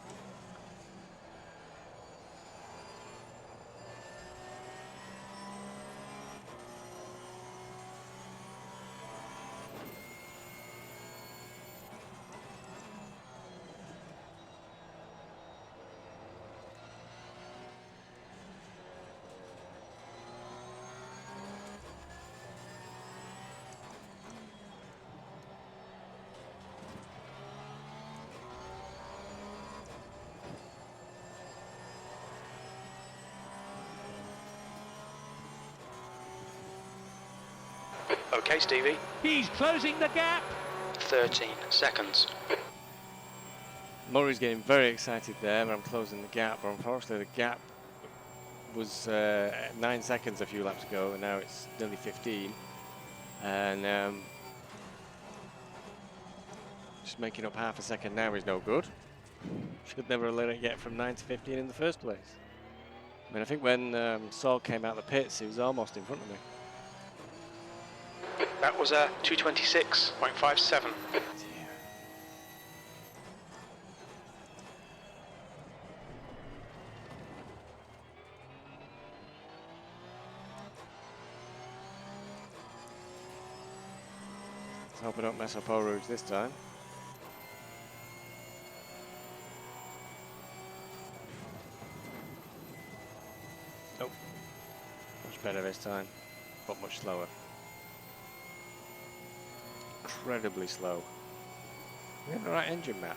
Okay, Stevie. He's closing the gap. 13 seconds. Murray's getting very excited there, but I'm closing the gap. But unfortunately, the gap was 9 seconds a few laps ago, and now it's nearly 15. And just making up half a second now is no good. Should never let it get from 9 to 15 in the first place. I mean, I think when Saul came out of the pits, he was almost in front of me. That was a 226.57. Let's hope I don't mess up our routes this time. Nope. Much better this time, but much slower. Incredibly slow. We have the right engine map.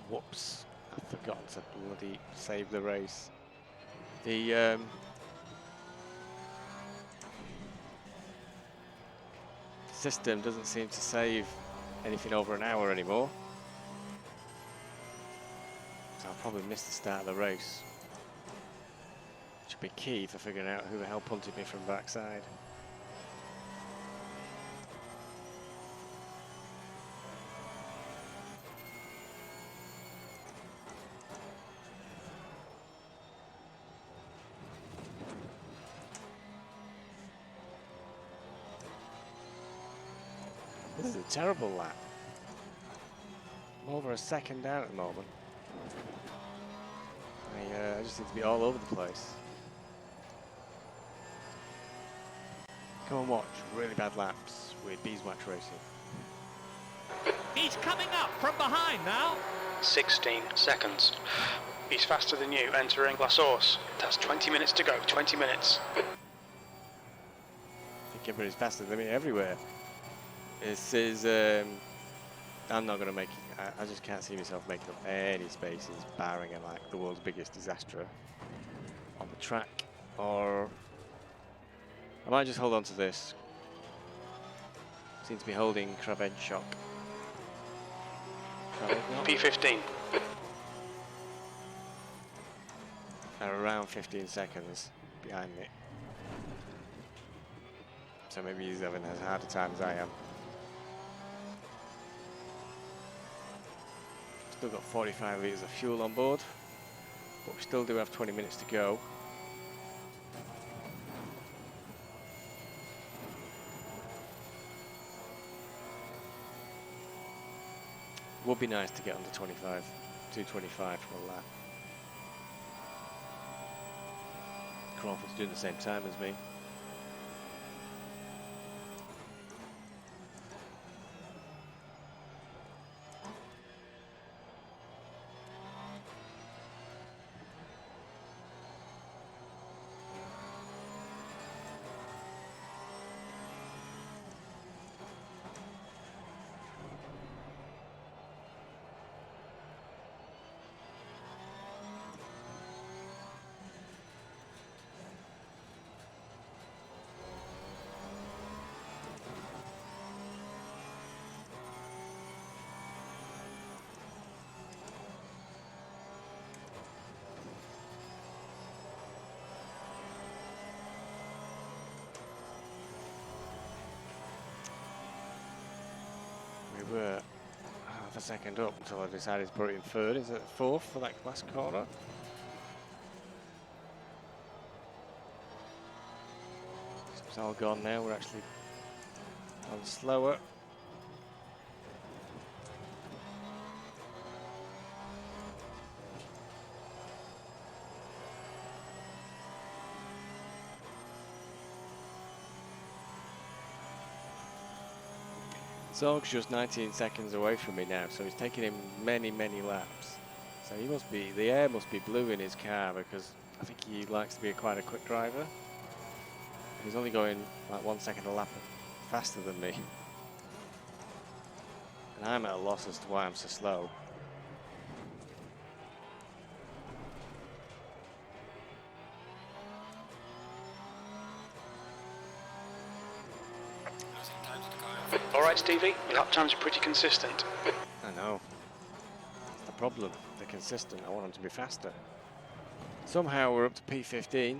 Whoops, I've forgotten to bloody save the race. The system doesn't seem to save anything over an hour anymore. So I'll probably miss the start of the race. Which will be key for figuring out who the hell punted me from backside. This is a terrible lap. I'm over a second down at the moment. I just seem to be all over the place. Come and watch really bad laps with Beeswax Racing. He's coming up from behind now. 16 seconds. He's faster than you entering La Source. That's 20 minutes to go, 20 minutes. I think everybody's faster than me everywhere. This is, I'm not going to make, I just can't see myself making up any spaces, barring like the world's biggest disaster on the track, or I might just hold on to this. Seem to be holding Craved Shock. P15. At around 15 seconds behind me. So maybe he's having as hard a time as I am. Still got 45 litres of fuel on board, but we still do have 20 minutes to go. Would be nice to get under 25, 225 for a lap. Crawford's doing the same time as me. We were half a second up until I decided to put it in third. Is it fourth for that last corner? So it's all gone now. We're actually on slower. Zog's just 19 seconds away from me now, so it's taking him many, many laps. So he must be, the air must be blue in his car, because I think he likes to be quite a quick driver. He's only going like 1 second a lap faster than me. And I'm at a loss as to why I'm so slow. Losing time to the car. All right, Stevie, your lap times are pretty consistent. I know. That's the problem. They're consistent. I want them to be faster. Somehow we're up to P15.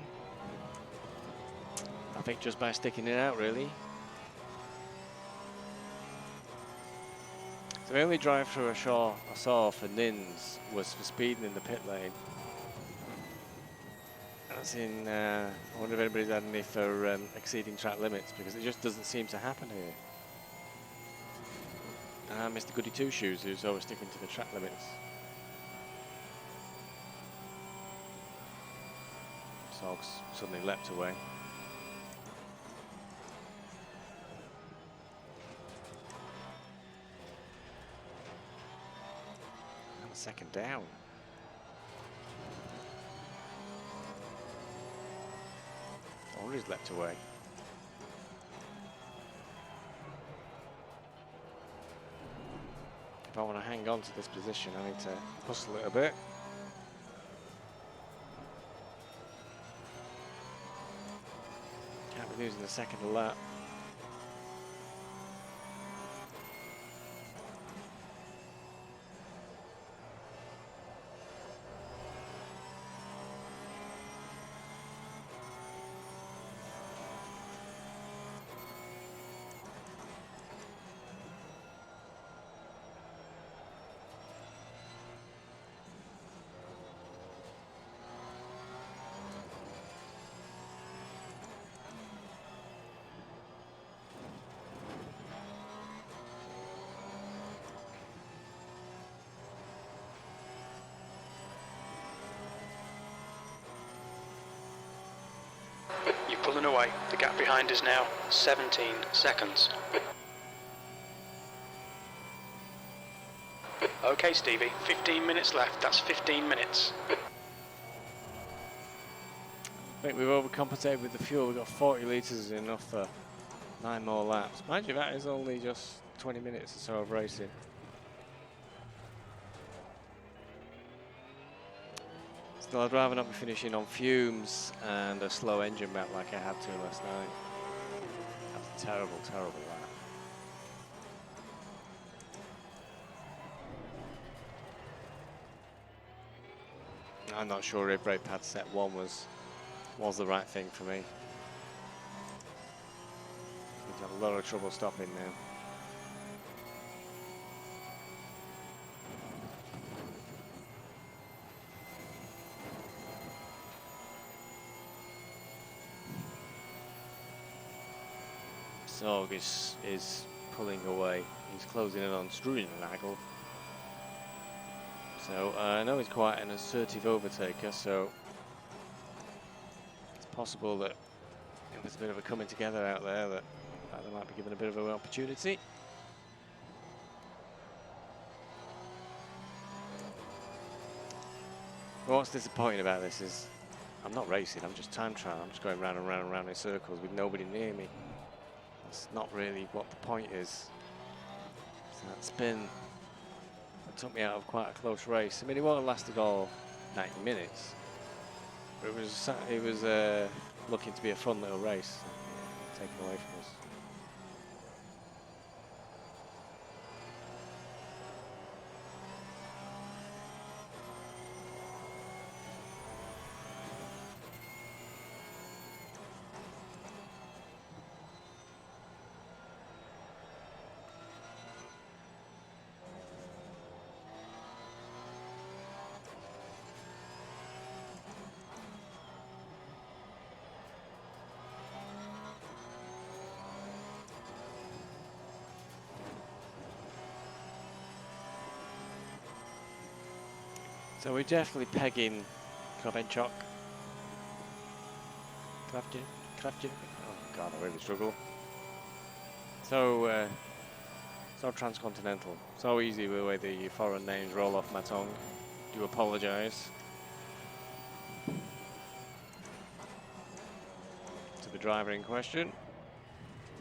I think just by sticking it out, really. So the only drive-through I saw for Nins was for speeding in the pit lane. That's in, I wonder if anybody's had any for exceeding track limits, because it just doesn't seem to happen here. And Mr. Goody Two Shoes, who's always sticking to the track limits. Sog's suddenly leapt away. And a second down. Always leapt away. If I want to hang on to this position, I need to hustle it a bit. Can't be losing the second a lap. You're pulling away. The gap behind is now 17 seconds. Okay, Stevie, 15 minutes left. That's 15 minutes. I think we've overcompensated with the fuel. We've got 40 litres enough for 9 more laps. Mind you, that is only just 20 minutes or so of racing. Still, I'd rather not be finishing on fumes and a slow engine back like I had to last night. That was a terrible, terrible lap. I'm not sure if brake pad set 1 was the right thing for me. I've got a lot of trouble stopping now. Zog is pulling away. He's closing in on Struenagel. So I know he's quite an assertive overtaker, so it's possible that if there's a bit of a coming together out there, that they might be given a bit of an opportunity. But what's disappointing about this is I'm not racing, I'm just time trial. I'm just going round and round and round in circles with nobody near me. That's not really what the point is. So that spin that took me out of quite a close race. I mean, it won't have lasted all 90 minutes, but it was looking to be a fun little race, taken away from us. So we're definitely pegging Kravenchuk. Kravchuk. Oh God, I really struggle. So So transcontinental. So easy with the way the foreign names roll off my tongue. Do apologise to the driver in question.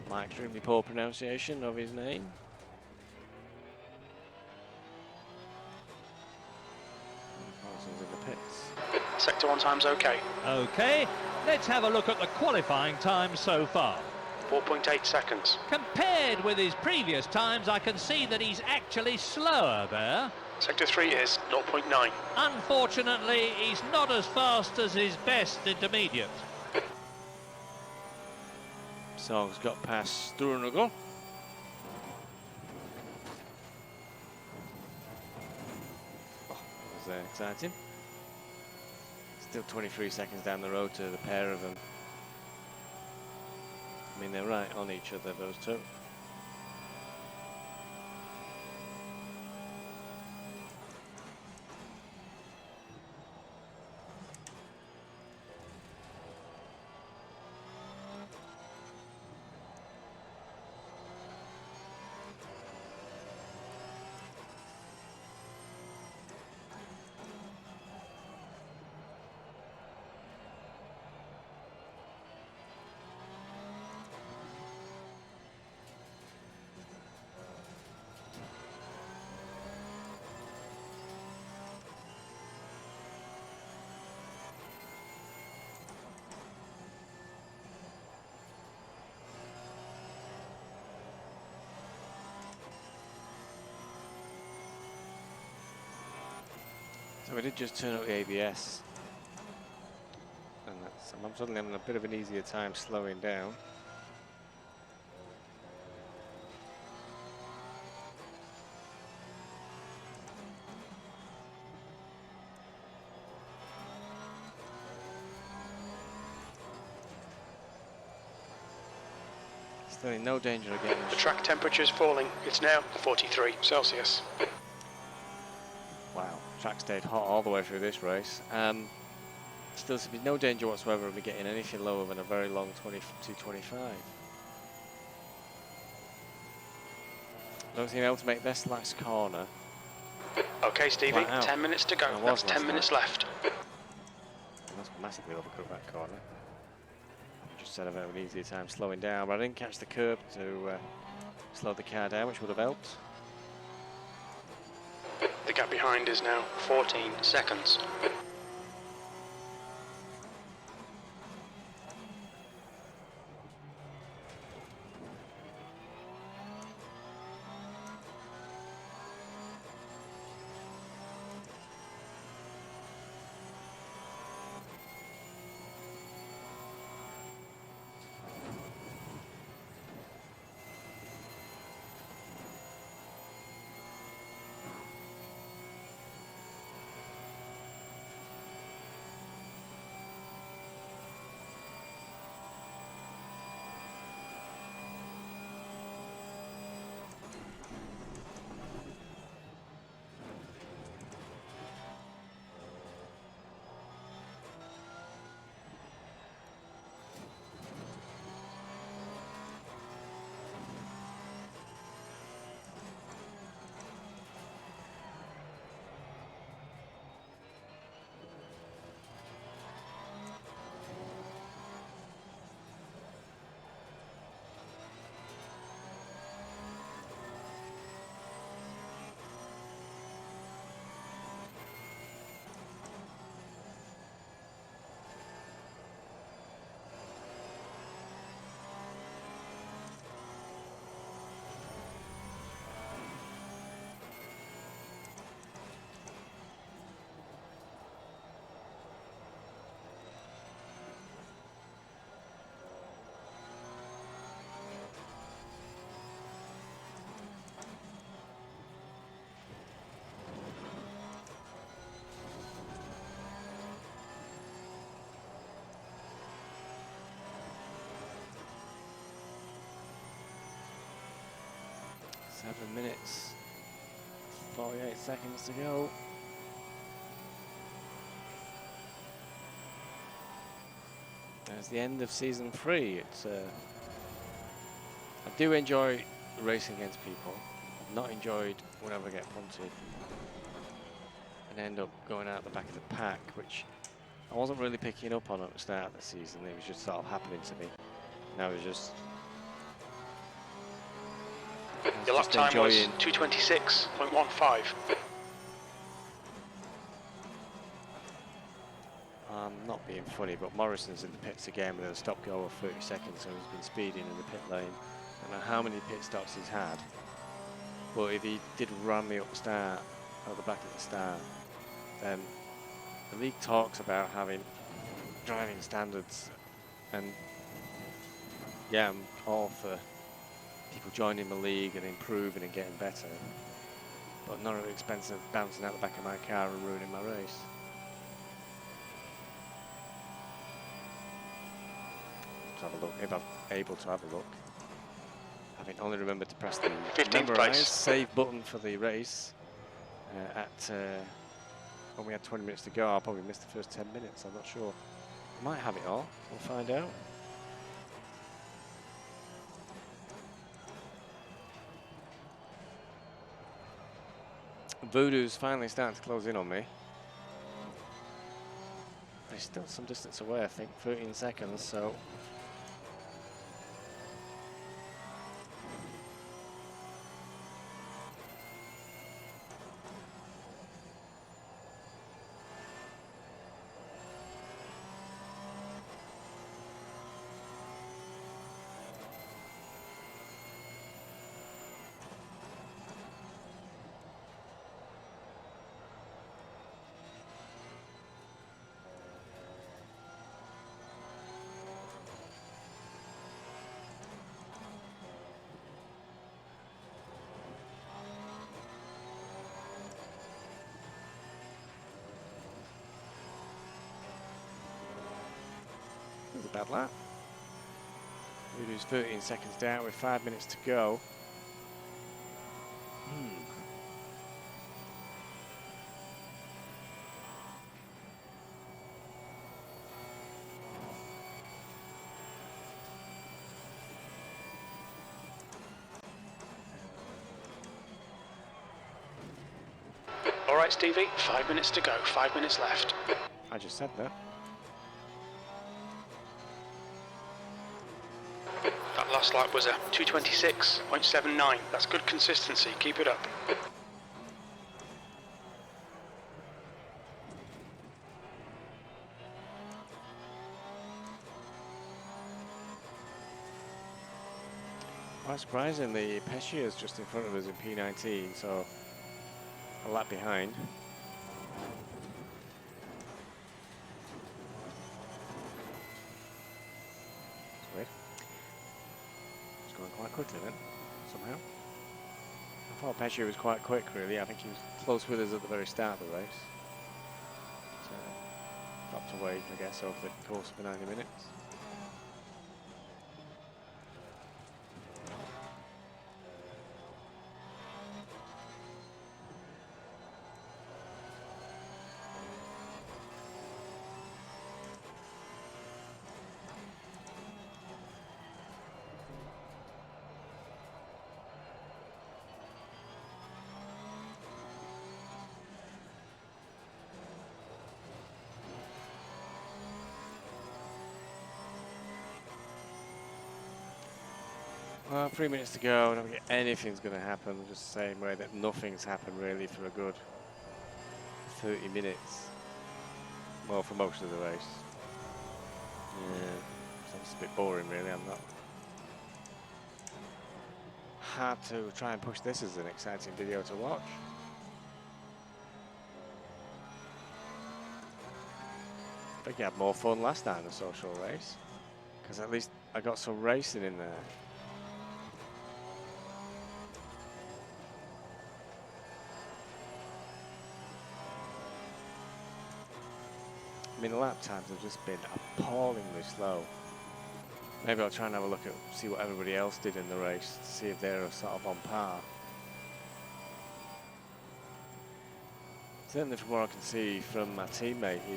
My extremely poor pronunciation of his name. Parsons in the pits. Sector 1 time's okay. Okay, let's have a look at the qualifying time so far. 4.8 seconds. Compared with his previous times, I can see that he's actually slower there. Sector 3 is 0.9. Unfortunately, he's not as fast as his best intermediate. Song's got past Sturnugal. Oh, that was exciting. Still 23 seconds down the road to the pair of them. I mean, they're right on each other, those two. So we did just turn up the ABS, and I'm suddenly having a bit of an easier time slowing down. Still in no danger of getting The track temperature's falling. It's now 43 Celsius. Wow, track stayed hot all the way through this race. Still seems to be no danger whatsoever of me getting anything lower than a very long 22.25. Don't seem able to make this last corner. Okay, Stevie, Flat out. 10 minutes to go. And it That's was 10 last minutes time. left. That's massively overcooked that corner. Just said I've had an easier time slowing down, but I didn't catch the curb to slow the car down, which would have helped. The gap behind is now 14 seconds. Seven minutes, 48 seconds to go. There's the end of season 3. It's I do enjoy racing against people. not enjoyed whenever I get punted and end up going out the back of the pack, which I wasn't really picking up on at the start of the season. It was just sort of happening to me. Now it's just Your lap time was enjoying. 2:26.15. I'm not being funny, but Morrison's in the pits again with a stop-go of 30 seconds, so he's been speeding in the pit lane. I don't know how many pit stops he's had, but if he did run me up the start, at the back of the start, then the league talks about having driving standards, and yeah, I'm all for people joining the league and improving and getting better, but not at the expense of bouncing out the back of my car and ruining my race. To have a look, if I'm able to have a look. Having only remembered to press the 15th place. save button for the race when we had 20 minutes to go. I'll probably miss the first 10 minutes, I'm not sure. I might have it all, we'll find out. Voodoo's finally starting to close in on me. But he's still some distance away, I think, 13 seconds, so. That's a bad lap. Voodoo's 13 seconds down with 5 minutes to go. All right, Stevie, 5 minutes to go, 5 minutes left. I just said that. That last lap was a 2:26.79. That's good consistency. Keep it up. Quite surprisingly, Pesci is just in front of us in P19, so a lap behind. It's weird. It's going quite quickly then, somehow. I thought Pesci was quite quick, really. I think he was close with us at the very start of the race. So, dropped away, I guess, over the course of the 90 minutes. Well, 3 minutes to go. I don't think anything's going to happen. Just the same way that nothing's happened really for a good 30 minutes. Well, for most of the race. Yeah, so it's a bit boring really. I'm not. Hard to try and push this as an exciting video to watch. I think I had more fun last time in the social race, because at least I got some racing in there. I mean, the lap times have just been appallingly slow. Maybe I'll try and have a look at, see what everybody else did in the race, to see if they're sort of on par. Certainly from what I can see from my teammate, he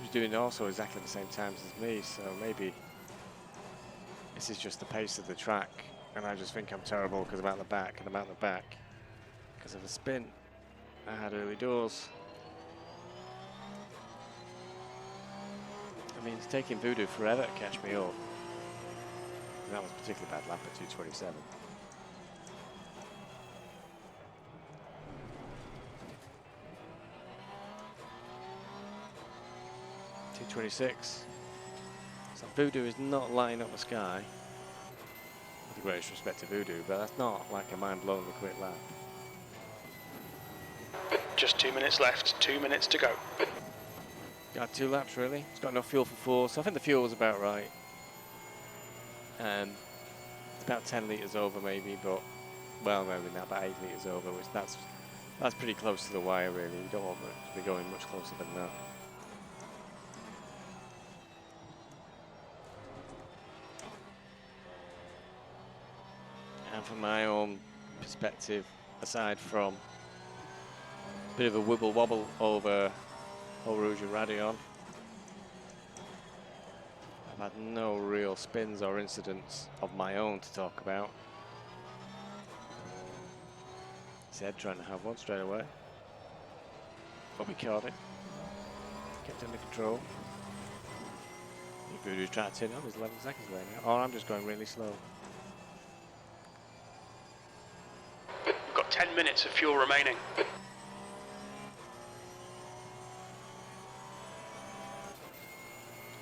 was doing also exactly the same times as me, so maybe this is just the pace of the track And I just think I'm terrible because I'm out the back, and I'm out the back because of the spin I had early doors. I mean, it's taking Voodoo forever to catch me up. And that was a particularly bad lap at 2:27. 2:26. So Voodoo is not lighting up the sky. With the greatest respect to Voodoo, but that's not like a mind-blowingly quick lap. Just 2 minutes left, 2 minutes to go. Got 2 laps really. It's got enough fuel for 4, so I think the fuel was about right. And it's about 10 litres over maybe, but well, maybe not, about 8 litres over, which that's pretty close to the wire really. You don't want to be going much closer than that. And from my own perspective, aside from a bit of a wibble wobble over Eau Rouge and Raidillon, I've had no real spins or incidents of my own to talk about. Zed trying to have one straight away, but we caught it, kept under control. Voodoo's trying to turn on, there's 11 seconds away now, or I'm just going really slow. We've got 10 minutes of fuel remaining.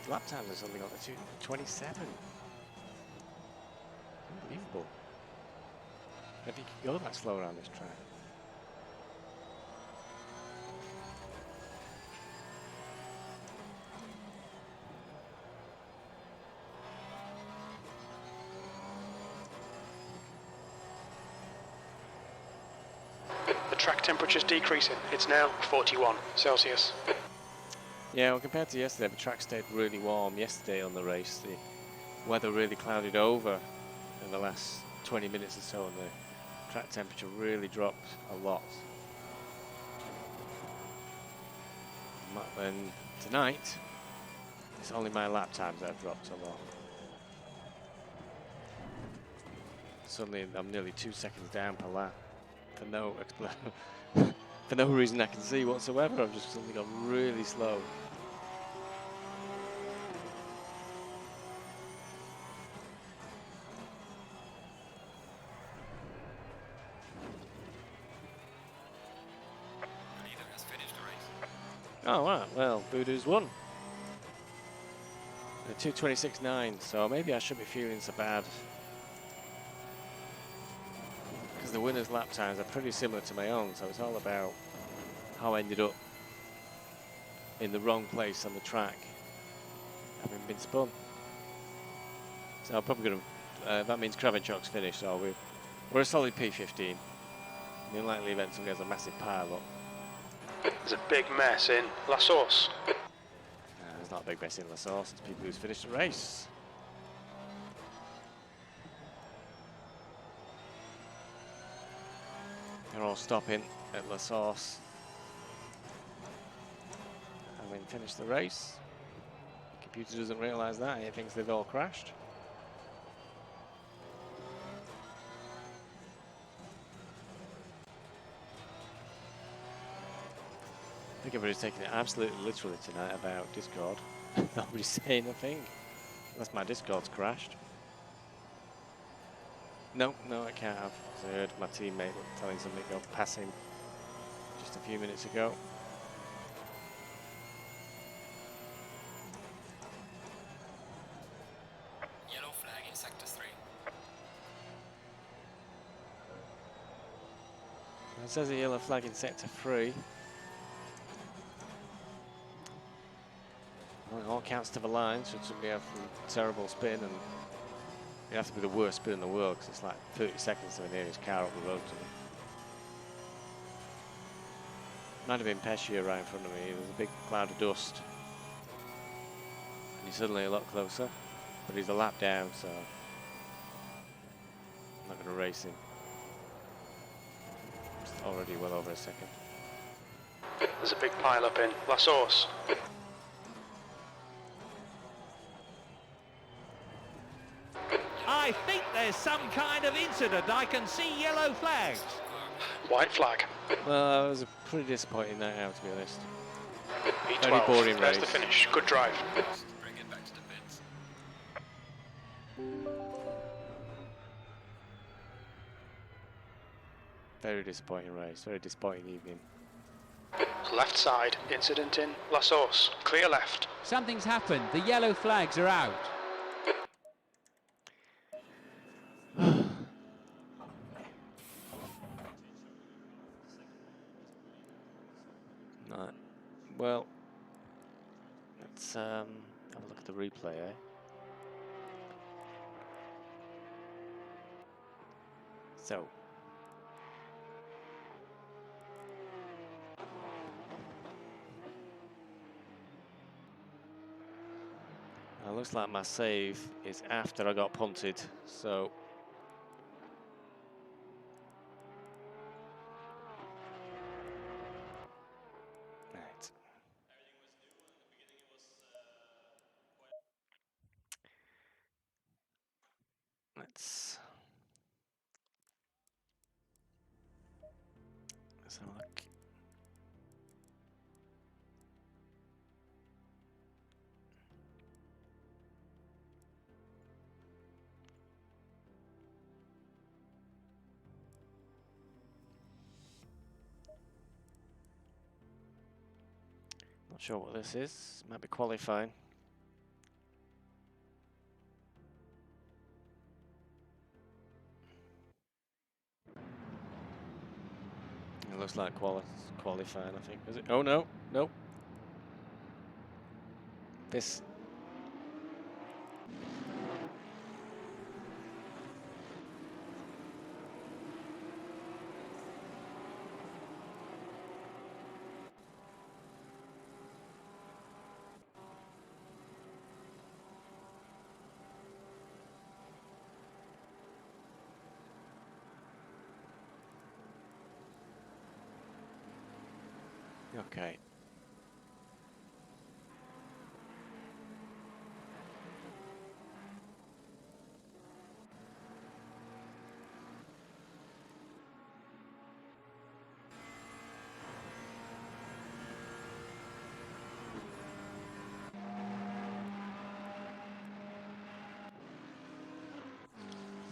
Lap times are something like the 2:27. Unbelievable. If you could go that slow around this track. The track temperature's decreasing. It's now 41 Celsius. Yeah, well, compared to yesterday, the track stayed really warm yesterday on the race. The weather really clouded over in the last 20 minutes or so, and the track temperature really dropped a lot. And tonight, it's only my lap times that have dropped a lot. Suddenly, I'm nearly 2 seconds down per lap for no for no reason I can see whatsoever. I've just suddenly gone really slow. Oh, right, well, Voodoo's won. 2:26.9, so maybe I shouldn't be feeling so bad. Because the winner's lap times are pretty similar to my own, so it's all about how I ended up in the wrong place on the track, having been spun. So I'm probably going to, that means Kravenchuk's finished, so we're a solid P15. In the unlikely event somebody has a massive pile up. There's a big mess in La Source. There's not a big mess in La Source, it's people who's finished the race. They're all stopping at La Source, having finished the race. The computer doesn't realise that, it thinks they've all crashed. I think everybody's taking it absolutely literally tonight about Discord. Nobody's saying a thing. Unless my Discord's crashed. No, it can't have. I heard my teammate telling somebody to go past him just a few minutes ago. Yellow flag in sector 3. It says a yellow flag in sector 3. Well, it all counts to the line, should somebody have a terrible spin, and it has to be the worst spin in the world because it's like 30 seconds to the nearest car up the road to me. Might have been Pescia right in front of me. There was a big cloud of dust. And he's suddenly a lot closer, but he's a lap down, so I'm not going to race him. It's already well over a second. There's a big pile up in La Source. I think there's some kind of incident. I can see yellow flags. White flag. Well, that was a pretty disappointing night out, to be honest. Very Very boring There's the race. finish. Good drive. Bring it back to the pits. Very disappointing race. Very disappointing evening. Left side. Incident in La Source. Clear left. Something's happened. The yellow flags are out. Right. Well, let's have a look at the replay, eh? So. It looks like my save is after I got punted, so. Right. Let's have a look. Not sure what this is. Might be qualifying. It looks like qualifying, I think. Is it? Oh no, no. This. Okay.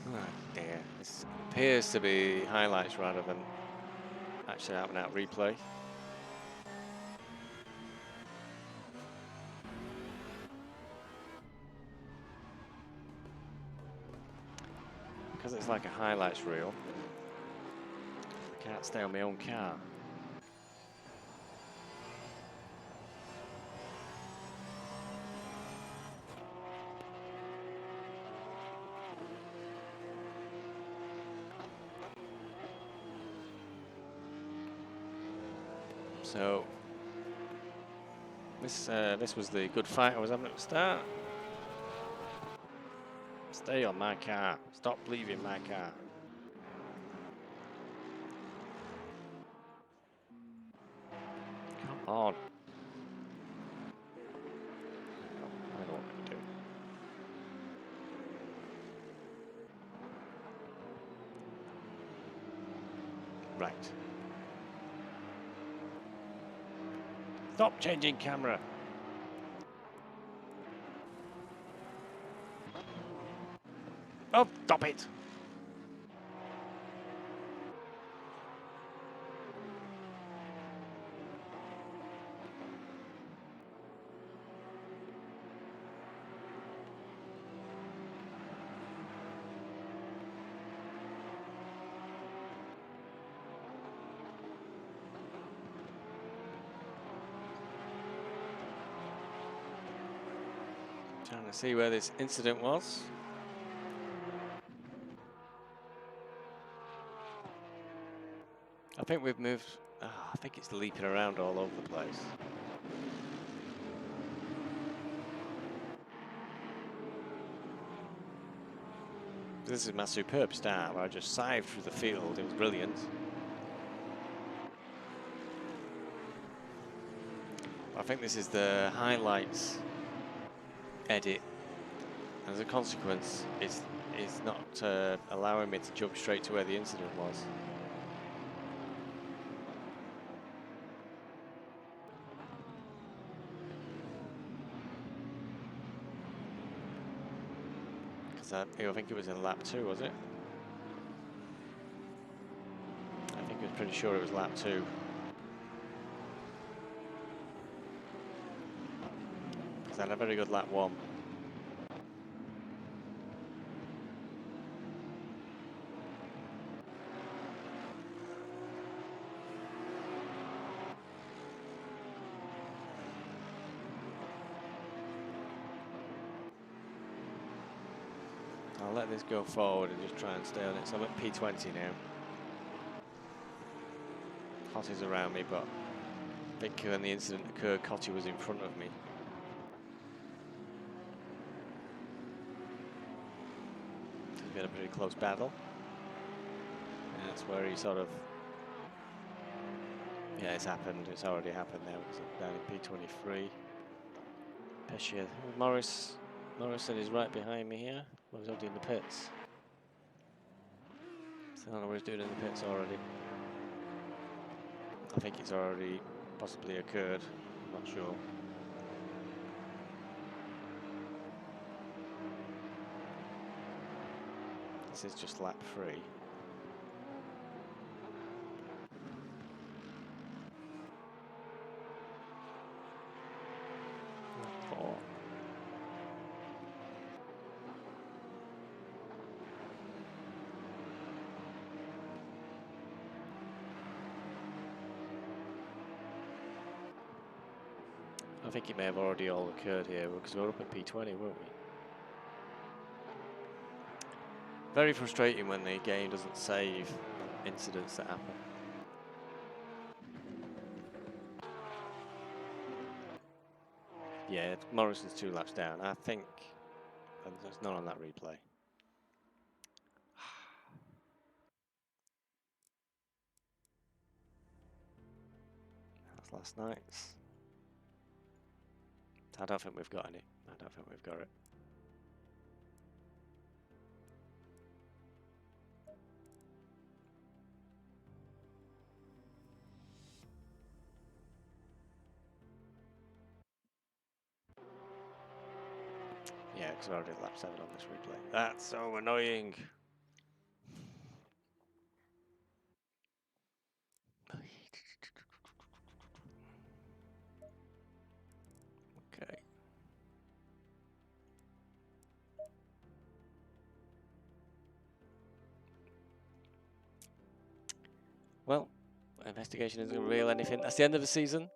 Oh dear. This appears to be highlights rather than actually out and out replay. Because it's like a highlights reel, I can't stay on my own car. So this was the good fight I was having at the start. Stay on my car. Stop leaving my car. Come on. I know what I'm doing. Right. Stop changing camera. Oh, stop it. Trying to see where this incident was. I think we've moved. I think it's leaping around all over the place. This is my superb start where I just sived through the field. It was brilliant. I think this is the highlights edit. As a consequence, it's is not allowing me to jump straight to where the incident was. Because I think it was in lap 2, was it? I think I was pretty sure it was lap 2. Because I had a very good lap 1. I'll let this go forward and just try and stay on it. So I'm at P20 now. Cotty's around me, but I think when the incident occurred, Cotty was in front of me. It's been a pretty close battle. And that's where he sort of... Yeah, it's happened. It's already happened now. It's down in P23. Pescia. Morrison is right behind me here. What was I doing in the pits? So I don't know what he's doing in the pits already. I think it's already possibly occurred. I'm not sure. This is just lap 3. Lap 4. I think it may have already all occurred here because we're up at P20, weren't we? Very frustrating when the game doesn't save incidents that happen. Yeah, Morrison's 2 laps down. I think there's none on that replay. That's last night's. I don't think we've got any. I don't think we've got it. Yeah, because I already did lap 7 on this replay. That's so annoying. Okay. Well, investigation isn't going to reveal anything. That's the end of the season.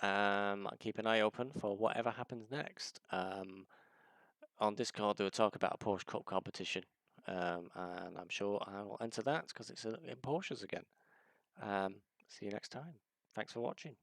I'll keep an eye open for whatever happens next. On Discord, they'll talk about a Porsche Cup competition. And I'm sure I'll enter that because it's in Porsches again. See you next time. Thanks for watching.